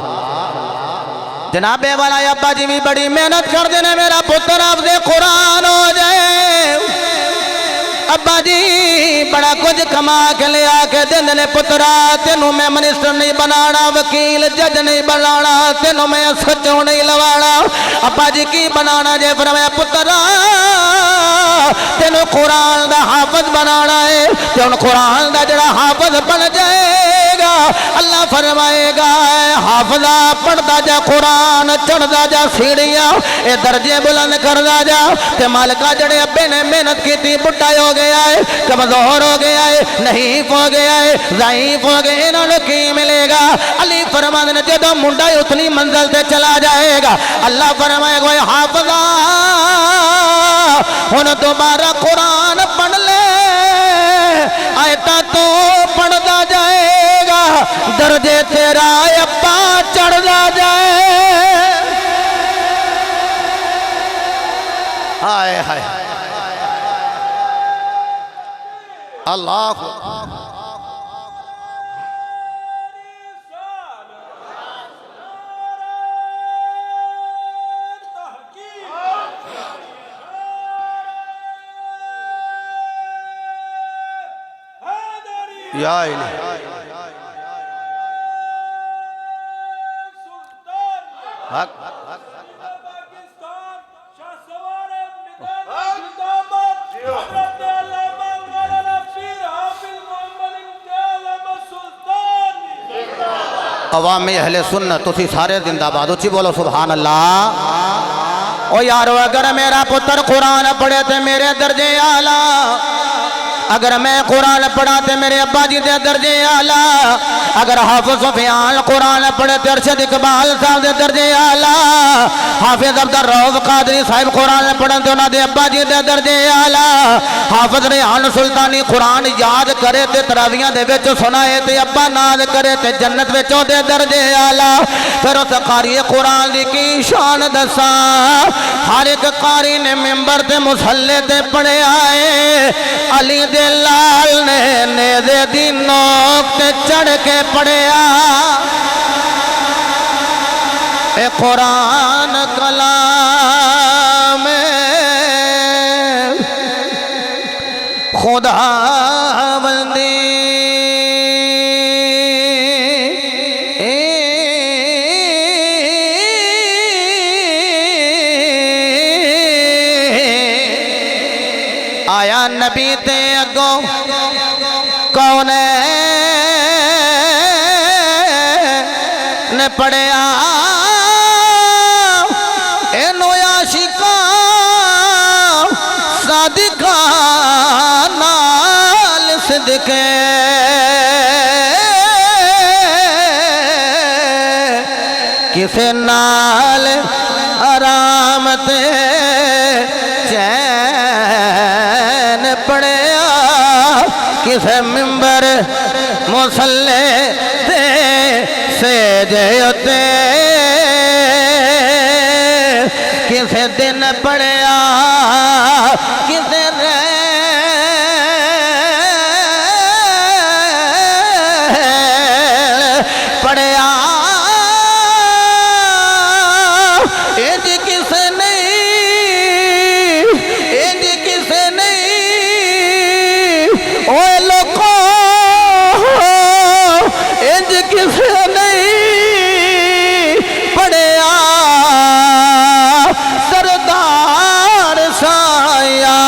جنابے والا ابا جی بھی بڑی محنت کر دینے میرا پتر حافظ قرآن ہو جائے۔ ابا جی بڑا کچھ کما کے لے آ کے دن نے پترا تینوں میں منسٹر نہیں بنانا، وکیل جج نہیں بنانا، تینوں میں سچوں نہیں لوانا۔ ابا جی کی بنانا جے؟ فرمایا پترا تینوں قرآن دا حافظ بنانا ہے، تینوں قرآن دا جڑا حافظ بن جائے گا اللہ فرمائے گا حافظہ پڑھدا جا قرآن چڑھدا جا سیڑھیاں اے درجے بلند کردا جا، تے مالکا جڑے ابے نے محنت کیتی بڑھا ہو گیا ہے، کمزور ہو گیا ہے، نحیف ہو گیا ہے، ضعیف ہو گئے، انہوں نے کی ملے گا؟ علی فرماندے نے جدوں منڈا اتنی منزل تے چلا جائے گا اللہ فرمائے گا حافظہ ہن دوبارہ قرآن پڑھ لے، آیتاں تو پڑھدا جائے گا، درجے تیرا ابا چڑھدا جائے۔ ہائے ہائے اللہ یا الہی حق عوامی اہل سنت تسی سارے زندہ باد اچھی بولو سبحان اللہ۔ او یارو اگر میرا پتر قرآن پڑھے تے میرے درجے اعلیٰ اگر میں قرآن پڑھا تے میرے ابا جی دے درجے آلہ، اگر حافظ سفیان قرآن پڑھے تے ارشد اقبال صاحب دے درجے آلہ، حافظ عبدالرؤف قادری صاحب قرآن پڑھن تے انہاں دے ابا جی دے درجے آلہ، حافظ ریحان سلطانی قرآن یاد کرے تے تراویاں دے وچ سنائے تے ابا ناز کرے تے جنت وچوں دے درجے آلہ۔ پھر اس قاری قرآن دی کی شان دساں، ہر ایک قاری نے ممبر تے مصلی تے پڑھے آئے، علی دے لال نے نیزے دی نوک تے چڑھ کے پڑھیا، اے قرآن کلام خدا بندی آیا نبی تے اگوں کون نے پڑھیا اینو عاشقاں صادقاں نال صدقے کسے نال آرام تے چین پڑھیا، کسے ممبر مصلی تے سجدے تے کسے دن پڑھیا، کسے پڑھیا، انج کسے نہیں، انج کسے نہیں، اوے لوکو انج کسے نہیں پڑھیا، سردار سایا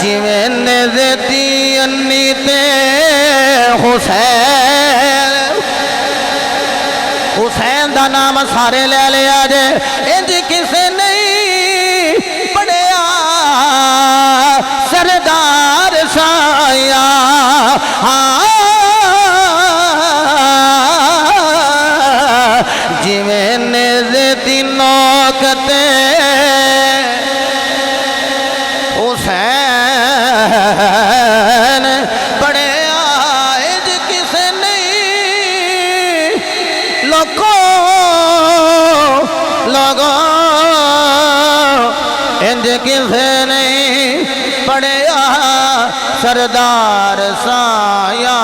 جویں نیزے دی انی تے حسین دا نام سارے لے لیا جے، انج کسے نہیں پڑھیا، سردار سایا جویں نیزے دی نوک تے حسین پڑھیا، انج کسے نہیں لوگوں انج کسے نہیں پڑھیا، سردار سایا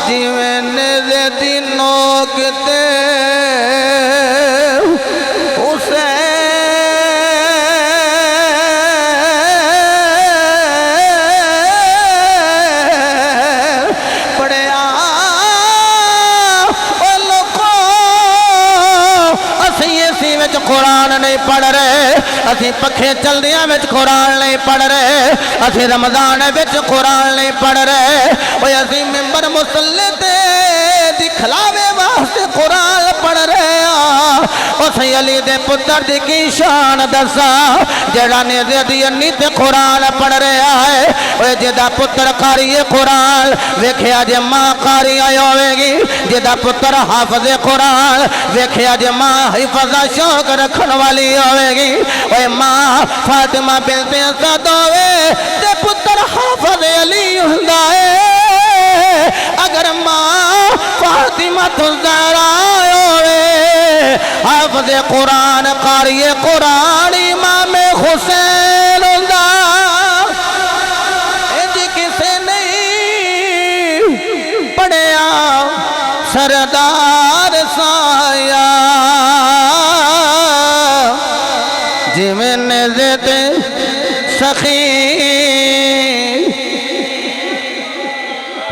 جویں نیزے دی نوک تے قرآن نہیں پڑھ رہے، اسی پکھے چلدیاں وچ قرآن نہیں پڑھ رہے، اسی رمضان وچ قرآن نہیں پڑھ رہے، اوے اسی ممبر مصلی تے دکھلاوے واسطے قرآن پڑھ رہے ہاں۔ اسی علی دے پتر دی کی شان دساں، جڑا نیزے دی انی تے قرآن پڑھ رہا ہے، اوے جدا پتر قاری قرآن ویکھیا جے ماں قاری ہوے گی، جدا پتر حافظ قرآن ویکھیا جے ماں حفظ شوق رکھن والی ہوے گی، اوے ماں فاطمہ بنت اسد ہوے تے پتر حافظ علی ہوندا ہے، اگر ماں فاطمہ الزہرا ہوے حافظ قرآن قاری قرآن امام حسین ہوندا، انج کسے نہیں پڑھیا، سردار سایا جویں نیزے تے سخی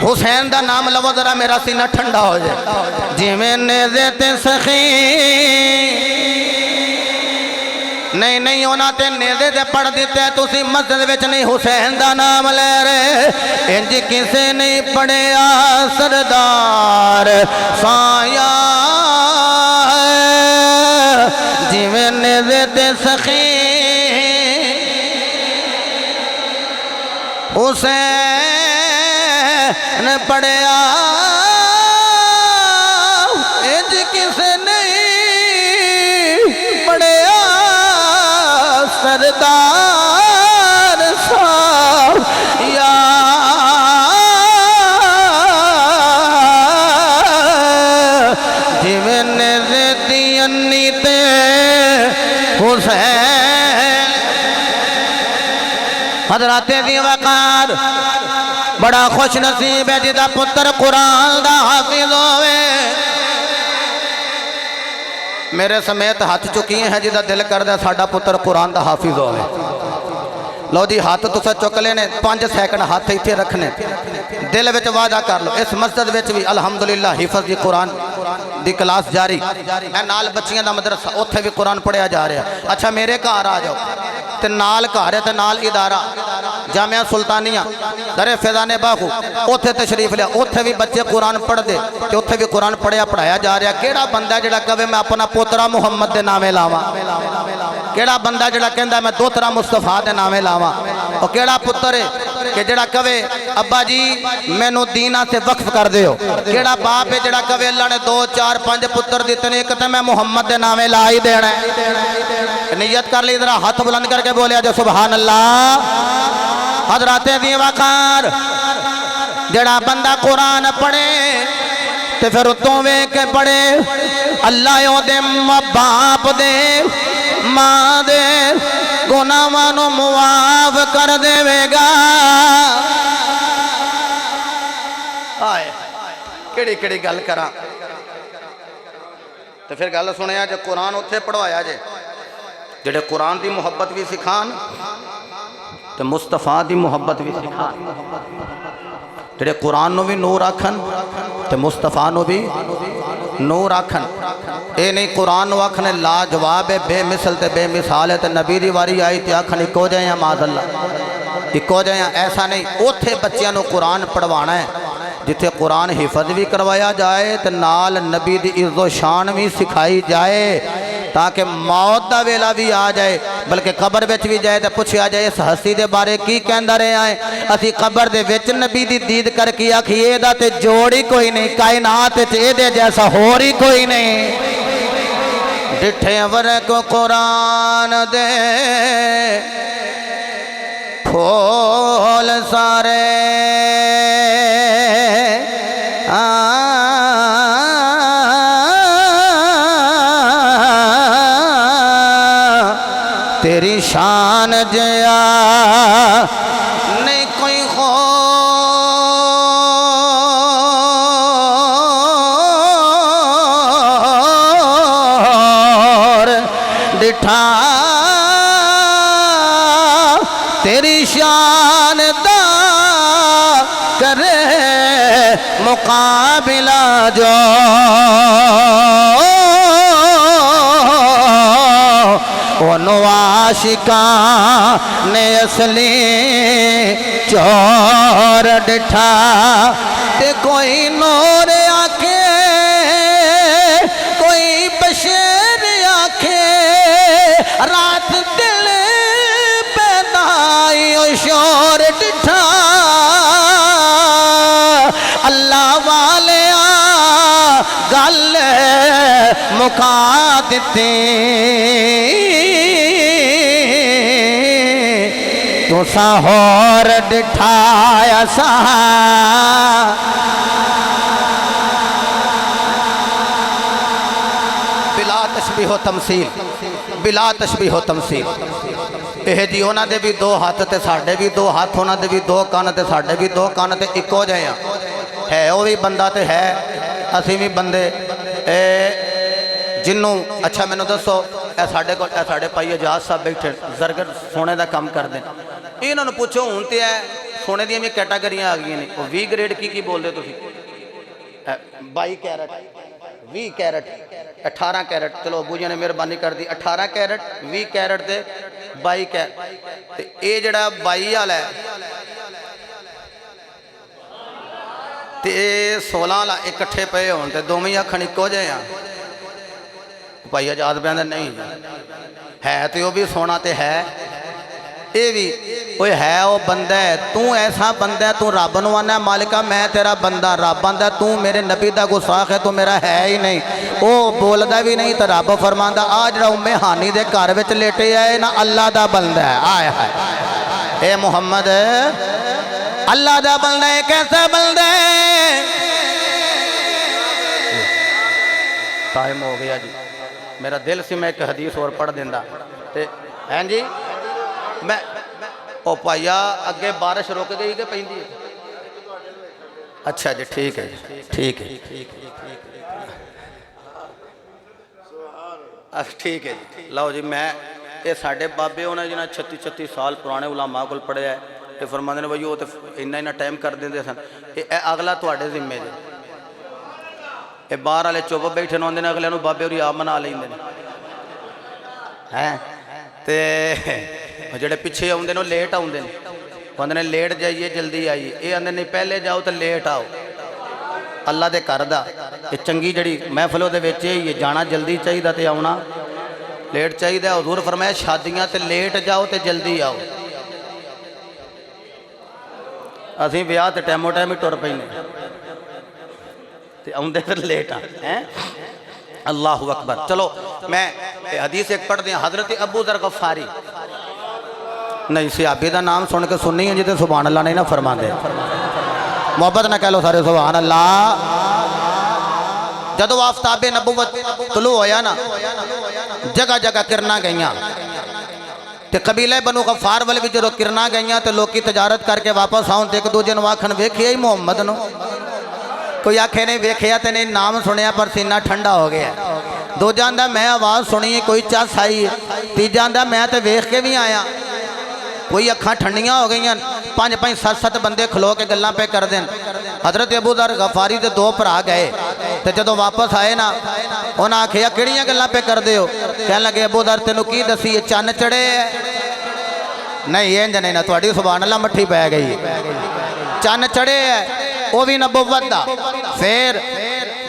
حسین دا نام لو ذرا میرا سینہ ٹھنڈا ہو جائے، جویں نیزے تے سخی نہیں ہونا تے نیزے تے پڑھ دیتے تسی مسجد وچ نہیں حسین دا نام لے رہے، انج کسے نہیں پڑھیا، سردار سایا جویں حسین پڑھیا انج کسے نہیں پڑھیا سردار صاحب یا حسین حضرات دی وقار بڑا خوش نصیب ہے جدا پتر قرآن دا حافظ ہوئے میرے سمیت ہاتھ چکی ہیں جدا دل کردہ ساڑھا پتر قرآن دا حافظ ہوئے لو جی ہاتھ تو سا چک لینے 5 سیکنڈ ہاتھ ہی تھے رکھنے دل وچ وعدہ کر لو اس مسجد وچ بھی الحمدللہ حفظ دی قرآن دی کلاس جاری میں نال بچیاں دا مدرسہ اتھے بھی قرآن پڑھیا جا رہا اچھا میرے گھر آ جاؤ تے نال گھر ہے تے نال ادارہ جامعہ سلطانیہ در فیضان باغو اتھے تشریف لیا اتھے بھی بچے قرآن پڑھ دے تے اتھے بھی قرآن پڑھایا جا رہا کیڑا بندہ جڑا کہے میں اپنا پوترا محمد دے نامے لاواں کیڑا بندہ جڑا کہندا میں دوترا مصطفیٰ دے نامے لاواں اور کیڑا پتر ہے کہ جڑا کہے ابا جی مینوں دینہ سے وقف کر دیو کیڑا باپ ہے جڑا کہے اللہ نے 2 4 5 پتر دیتے ایک تے میں محمد دے نامے لا ہی دینا ہے نیت کر لی ذرا ہاتھ بلند کر کے بولیا جو سبحان اللہ حضرات دی وقار جڑا بندہ قرآن پڑھے تے پھر اتوں وے کے پڑھے اللہ یوں دے باپ دے ماں دے گناہوں معاف کر دے گا آئے کیڑی کیڑی گل کراں تو پھر گل سنیا جو قرآن اتھے پڑھوایا جے جڑے قرآن دی محبت بھی سکھان تو مصطفیٰ دی محبت بھی سکھان جڑے قرآن نو بھی نور آکھن تو مصطفیٰ نو بھی نور آکھن اے نہیں قرآن نو آکھنے لا جواب ہے بے مثل تے بے مثال ہے تے نبی دی واری آئی تے آکھن اکو جائیں یا معاذ اللہ اکو جائیں ایسا نہیں اوتھے بچیاں نو قرآن پڑھوانا ہے جتھے قرآن حفظ بھی کروایا جائے تے نال نبی دی عزت و شان بھی سکھائی جائے تاکہ موت دا ویلا بھی آ جائے بلکہ قبر وچ بھی جائے تے پوچھیا جائے اس ہستی دے بارے کی کہندا رہے آئے اسی قبر دے وچ نبی دی دید کر کے آکھیے دا تے جوڑی کوئی نہیں کائنات تے اے دے جیسا ہور ہی کوئی نہیں ڈٹھے ورق قرآن دے پھول سارے تیری شان جیا نہیں کوئی خور ڈٹھا تیری شان دا کرے مقابلہ جو عاشقاں نے اصلی چور ڈٹھا تے کوئی نور آکھے کوئی بشیر آکھے رات دل پیدائی شور ڈٹھا اللہ والے گل مکا دیتے تو سہور ڈٹھایا سا بلا تشبیہ و تمثیل بلا تشبیہ و تمثیل اے جی ہونا دے بھی 2 ہاتھ تے ساڑھے بھی 2 ہاتھ ہونا دے بھی 2 کان تے ساڑھے بھی 2 کان تے اکو جائے ہے وہ بھی بندہ تے ہے اسی بھی بندے جنوں اچھا میں نے دسو اے ساڑھے پائی اجاز صاحب بیٹھے زرگر سونے دا کام کر دیں انہوں نے پوچھو ہونتے ہیں سونے دیا میں کیٹاگریاں آگئی نہیں 20 گریڈ کی بول دے تو 22 کیرٹ 20 کیرٹ 18 کیرٹ چلو ابو جی نے مہربانی کر دی 18 کیرٹ 20 کیرٹ دے 22 کیرٹ اے جڑا 22 والا ہے تے 16 والا اکٹھے پے ہون تے دوویں اکھن اکو جے ہاں بھائی اجاز بیان نہیں ہے تے وہ بھی سونا تے ہے یہ بھی وہ ہے وہ بندہ ہے تو ایسا بندہ ہے تو رب نو آنا مالکا میں تیرا بندہ رب آندا تو میرے نبی دا گستاخ ہے تو میرا ہے ہی نہیں وہ بولدا بھی نہیں تو رب فرماندا آ جڑا ام ہانی دے گھر وچ لیٹے ہے نا اللہ دا بندہ ہے آئے ہائے اے محمد اللہ دا بندہ ہے کیسا بندہ ہے ٹائم ہو گیا جی میرا دل سی میں ایک حدیث اور پڑھ دیندہ ہیں جی میں او پائیا اگے بارش رک گئی کہ پہندی ہے اچھا جی ٹھیک ہے ٹھیک ہے ٹھیک ہے جی لو جی میں یہ ساڑھے بابے ہونا جنہاں 36 سال پرانے علماء کو پڑھے ہے یہ فرماندے نے بھائی وہ تو انہا ٹائم کر دیں دے سن یہ اگلا تو آڑے ذمہ جی یہ باہر والے چوب بیٹھے نہ ہوندے نے اگلے نو بابے اور آپ منا لیندے نے ہیں تے جڑے پیچھے آوندے نے لیٹ آوندے نے کہندے نے لیٹ جائیے جلدی آئیے یہ آندے نہیں پہلے جاؤ تو لیٹ آؤ اللہ دے کر دا یہ چنگی جڑی محفلوں دے وچ یہ جانا جلدی چاہیے تے آونا لیٹ چاہیے حضور فرمایا شادیاں تے لیٹ جاؤ تے جلدی آؤ اسی بیاہ تے ٹائمو ٹائم ہی ٹر پینے آؤندے پھر لیٹ ہیں اللہ اکبر چلو میں حدیث ایک پڑھ دیں حضرت ابو ذر غفاری نہیں صحابی دا نام سن کے سننی ہے جیتے سبحان اللہ نہیں نہ فرما دے محبت نہ کہہ لو سارے سبحان اللہ جدو آفتاب نبوت طلوع ہویا نا جگہ جگہ کرنا گئیاں تے قبیلہ بنو غفار والے بھی جدو کرنا گئیاں تے لوگ کی تجارت کر کے واپس آؤں تے ایک دو جن واکھن ویکھیا ہی محمد نو کوئی آنکھیں نہیں ویکھیا تے نہیں نام سنیا پر سینہ ٹھنڈا ہو گیا دو جاندہ میں آواز سنی کوئی چاس آئی تی جاندہ میں تے ویکھ کے بھی آیا کوئی اکھاں ٹھنڈیاں ہو گئیاں 5-5-7 بندے کھلو کے گلاں پہ کر دیں حضرت ابو ذر غفاری تے 2 بھرا گئے تے جدو واپس آئے نا انہاں آکھیا کیڑیاں گلاں پہ کر دیو کہنے لگے ابو ذر تینوں کی دسی یہ چن چڑھے ہے نہیں یہ نہیں نا تھوڑی سبحان اللہ مٹھی پہ گئی چن چڑھے ہے وہ بھی نبوت دا پھر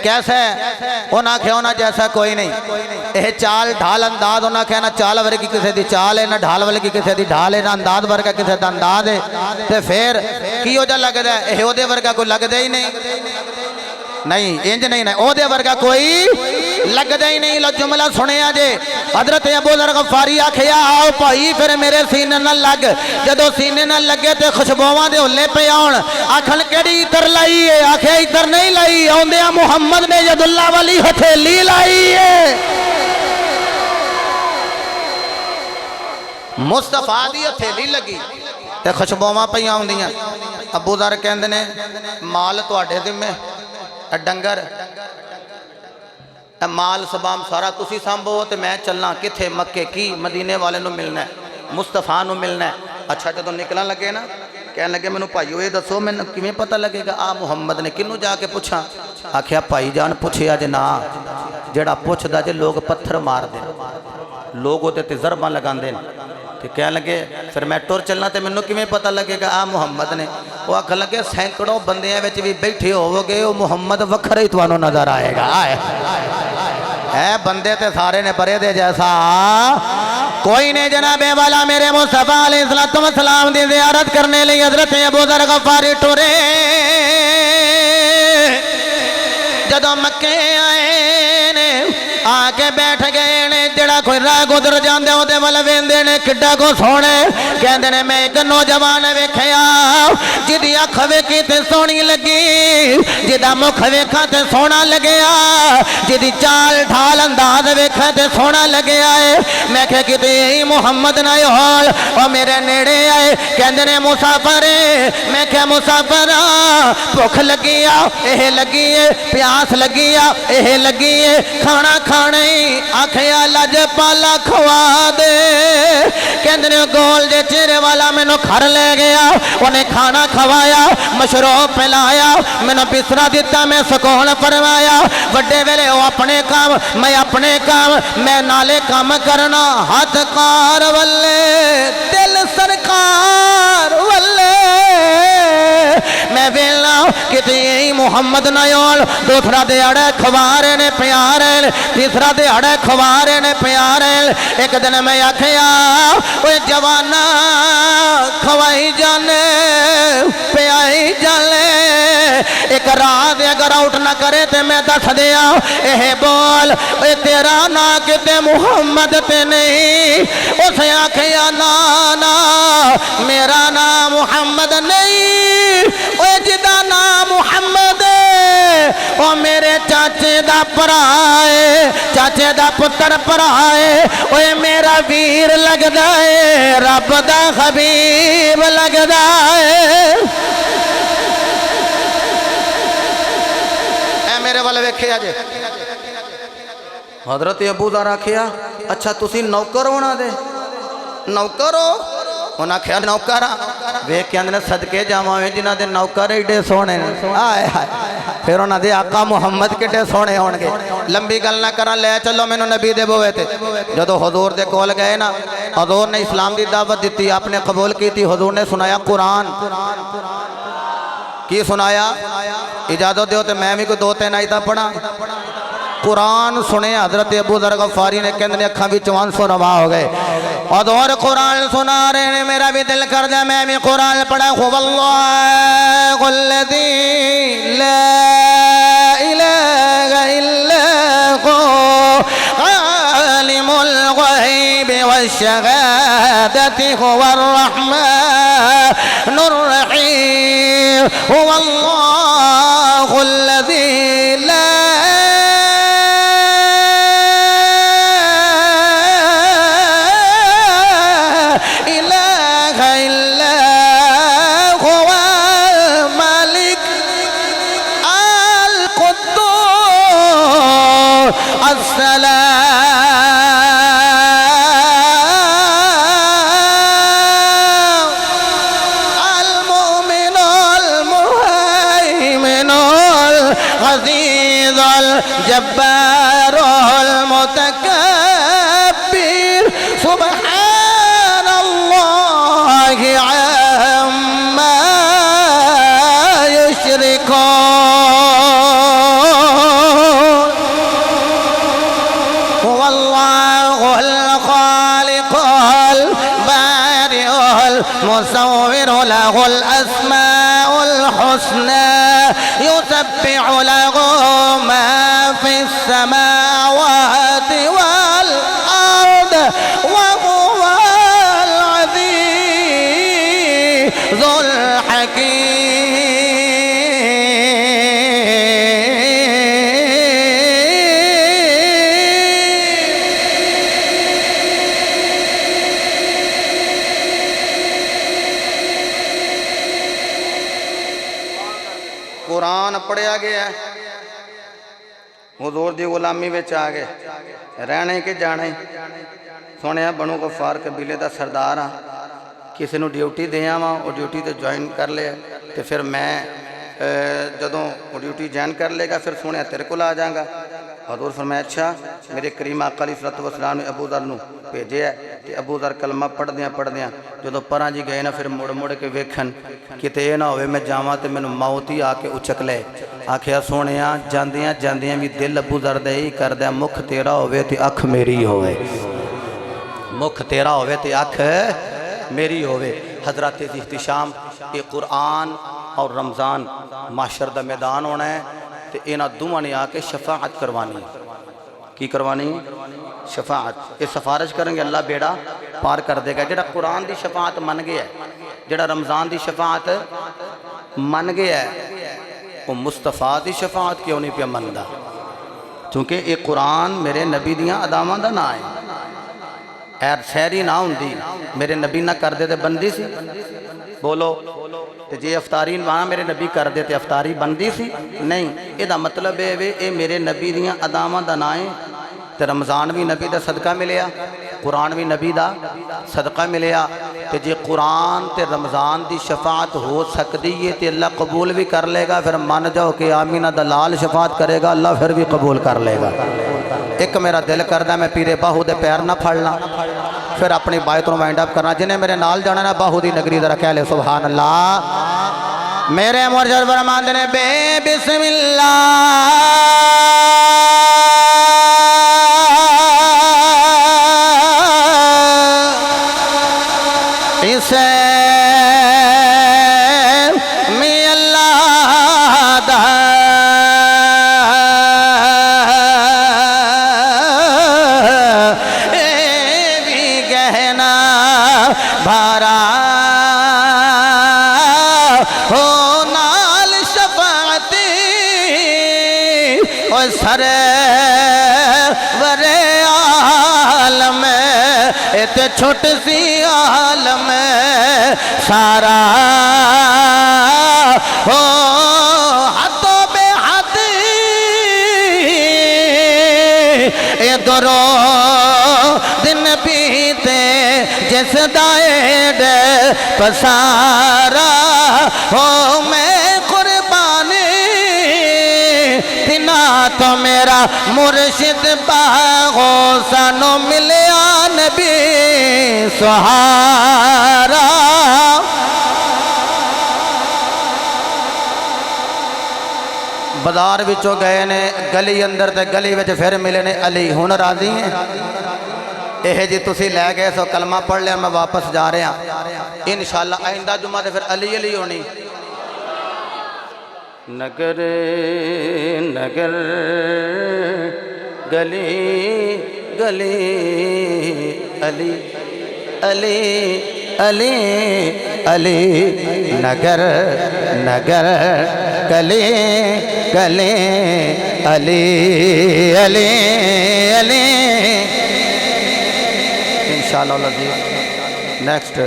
کیسا ہے انہاں کہا ہونا جیسا کوئی نہیں یہ چال ڈھال انداز انہاں کہنا چال ورگی کسے دی چال ہے نہ ڈھال ورگی کسے دی ڈھال ہے نہ انداز ورگا کسے دا انداز ہے تے پھر کی ہو جا لگ دا ہے یہ ہو دے ورگا کوئی لگ دے ہی نہیں نہیں انج نہیں او دے ورگا کوئی لگ دے ہی نہیں لو جملہ سنے آجے حضرت ابو ذر غفاری آکھیا آؤ پائی پھر میرے سینے نہ لگ جدو سینے نہ لگے تے خوشبوواں دے ہلے پہ آن آکھن کیڑی اتر لائی ہے آکھے اتر نہیں لائی آندیا محمد نے ید اللہ والی ہتھیلی لائی ہے مصطفیٰ دی ہتھیلی لگی تے خوشبوواں پہ آندیاں ابو ذر کہندے نے مال تو آڈے ذمہ ڈنگر مال سبام سارا تسی سامبو تے میں چلنا کتھے مکے کی مدینے والے نو ملنا ہے مصطفیٰ نو ملنا ہے اچھا جدو نکلنا لگے نا کہنے لگے میں نو پائیو یہ دسو میں کیویں پتہ لگے گا محمد نے کنو جا کے پوچھا آکھیا پائی جان پوچھے آج نا جڑا پوچھ دا جے لوگ پتھر مار دیں لوگ ہوتے تے ضرباں لگان دیں کہنے لگے پھر میں ٹور چلنا تے منو کیویں پتہ لگے گا محمد نے وہ آکھن لگے سینکڑوں بندیاں وچ بھی بیٹھے ہو گے وہ محمد وکھرا ہی تانوں نظر آئے گا اے بندے تے سارے نے پرے دے جیسا کوئی نہیں جناب والا میرے مصطفیٰ علیہ السلام دی زیارت کرنے لئی حضرت ابو ذر غفاری ٹورے جدو مکے آئے نے آکے بیٹھ گئے نے جڑا کوئی راہ گزر جاندے ہوتے والا ویندے نے کڈا کو سونے کہندے نے میں ایک نوجوان ویکھیا جدی اکھ ویکھی تے سونی لگی جدا مکھ ویکھا تے سونا لگیا جدی چال ڈھال انداز ویکھا تے سونا لگیا ہے میں کہ کتے محمد نہ ہول او میرے نیڑے آئے کہندے نے مسافر میں کہ مسافر بھوک لگی اے لگی ہے پیاس لگی اے لگی ہے کھانا کھانے آکھیا لج پالا کھوا دے کہندے نے گول جے چہرے والا میں نو کھر لے گیا انہیں کھانا کھوایا مشروب پلایا میں نو بسترا دیتا میں سکون فرمایا بڑے ویلے وہ اپنے کام میں اپنے کام میں نالے کام کرنا ہاتھ کار والے دل سرکار والے میں ویلا کتے محمد نہ آن دوسرا دیہڑے خوارے نے پیارے تیسرا دیہڑے خوارے نے پیارے ایک دن میں آکھیا اوے جوانا کھوائی جانے پیائی جانے ایک رات اگر آؤٹ نہ کرے تے میں دس دیا اے بول اے تیرا نا کتے محمد تے نہیں اسے آکھیا نا میرا نام محمد نہیں اے جدا نام محمد او میرے چاچے دا پرائے چاچے دا پتر پرائے اوے میرا ویر لگدا ہے رب دا حبیب لگدا ہے اے میرے والے ویکھے آجے حضرت ابو ذر آکھیا اچھا تسی نوکر ہونا دے نوکر ہو انہاں کیا نوکر ویکھ کے اندر صدقے جاواں جنہ دے نوکر ایڈے سونے آئے ہائے پھر انہاں دے آقا محمد کٹے سونے ہون گے لمبی گل نہ کرن لے چلو مینوں نبی دے بوئے تھے جدو حضور دے کول گئے نا حضور نے اسلام دی دعوت دیتی آپ نے قبول کی تھی حضور نے سنایا قرآن کی سنایا اجازت دیو تے میں بھی کوئی دو تین آیتاں پڑھا قرآن سنے حضرت ابو ذر غفاری نے کہندے اکھاں بھی چوان سو روا ہو گئے حضور قرآن سنا رہے ہیں میرا بھی دل کر دیا میں بھی قرآن پڑھا خوب اللہ الذی لا الہ الا ہو عالم الغیب والشہادت هو الرحمن الرحیم هو اللہ الذی لا جبار المتكبر سبحان الله عما يشركون هو الله الخالق البارئ المصور له الأسماء الحسنى يسبح له ما في السماوات والأرض وهو العزيز الحكيم قرآن پڑھیا گیا ہے حضور دی غلامی وچ آ گئے رہنے کے جانے سونے بنو غفار قبیلے دا سردار ہاں کسی نو ڈیوٹی دیاں وہاں وہ ڈیوٹی تے جوائن کر لے تے پھر میں جدوں وہ ڈیوٹی جوائن کر لے گا پھر سونے تیرے کو لا جاؤں گا حضور فرمایا اچھا میرے کریم آقا علیہ السلام نے ابو ذر نو بھیجے ہے کہ ابو ذر کلمہ پڑھ دیاں جدو پران جی گئے نا پھر مڑ کے ویکھن کتے یہ نہ ہوئے میں جاواں تے مینوں موت ہی آ کے اچک لے آکھیا سونیاں جاندیاں بھی دل ابو ذر دے ہی کر دیا مکھ تیرا ہوئے تے اکھ میری ہوئے مکھ تیرا ہوئے تے اکھ میری ہوئے حضرات احتشام یہ قرآن اور رمضان معاشر دا میدان ہونا ہے تے اینا دوہاں نے آ کے شفاعت کروانی کی کروانی شفاعت یہ سفارش کریں گے اللہ بیڑا پار کر دے گا جڑا قرآن دی شفاعت من گیا ہے جڑا رمضان دی شفاعت من گیا ہے وہ مصطفیٰ دی شفاعت کیوں نہیں پیا مندہ چونکہ یہ قرآن میرے نبی دیاں ادامہ دا نہ ہے ایر سیری نہ ہوں دی میرے نبی نہ کر دے بندی سی بولو تے جے افطاری وہاں میرے نبی کر دے تے افطاری بندی سی نہیں یہ دا مطلب ہے اے میرے نبی دیاں ادامہ دا نہ ہے تے رمضان بھی نبی دا صدقہ ملیا قرآن بھی نبی دا صدقہ ملیا تے جے قرآن تے رمضان دی شفاعت ہو سکتی ہے تے اللہ قبول بھی کر لے گا پھر مان جاؤ کہ آمینہ دلال شفاعت کرے گا اللہ پھر بھی قبول کر لے گا ایک میرا دل کردہ میں پیرے باہو دے پیر نہ پھڑنا پھر اپنی بائت رو وائنڈ اپ کرنا جنہیں میرے نال جانا نا باہو دی نگری ذرا کہہ لے سبحان اللہ میرے مرشد فرماتے ہیں بے بسم اللہ اسے میں اللہ دا اے بھی گہنا بھارا ہو نال شفاعتی اور سرور عالم ات چھوٹ سی عالم سارا ہو حدوں بے حد اے درو دن بیتے جس دائد پسارا ہو میں قربانی تنا تو میرا مرشد باغو سانو ملیا نبی سہارا بازار وچوں گئے نے گلی اندر تے گلی وچ پھر ملے نے علی ہن راضی ہیں اے جی تسی لے گئے سو کلمہ پڑھ لیا میں واپس جا رہے ہیں انشاءاللہ آئندہ جمعہ تے پھر علی علی ہونی نگر نگر گلی گلی علی علی علی علی نگر نگر گلی گلی علی علی علی انشاءاللہ العزیز نیکسٹ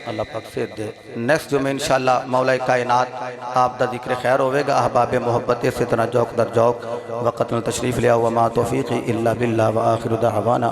اللہ پاک سے دے نیکسٹ جو میں انشاءاللہ مولا کائنات آپ دا ذکر خیر ہوئے گا احباب محبت ستنا جوک در جوک وقت میں تشریف لیا وما توفیقی الا باللہ وآخر دعوانا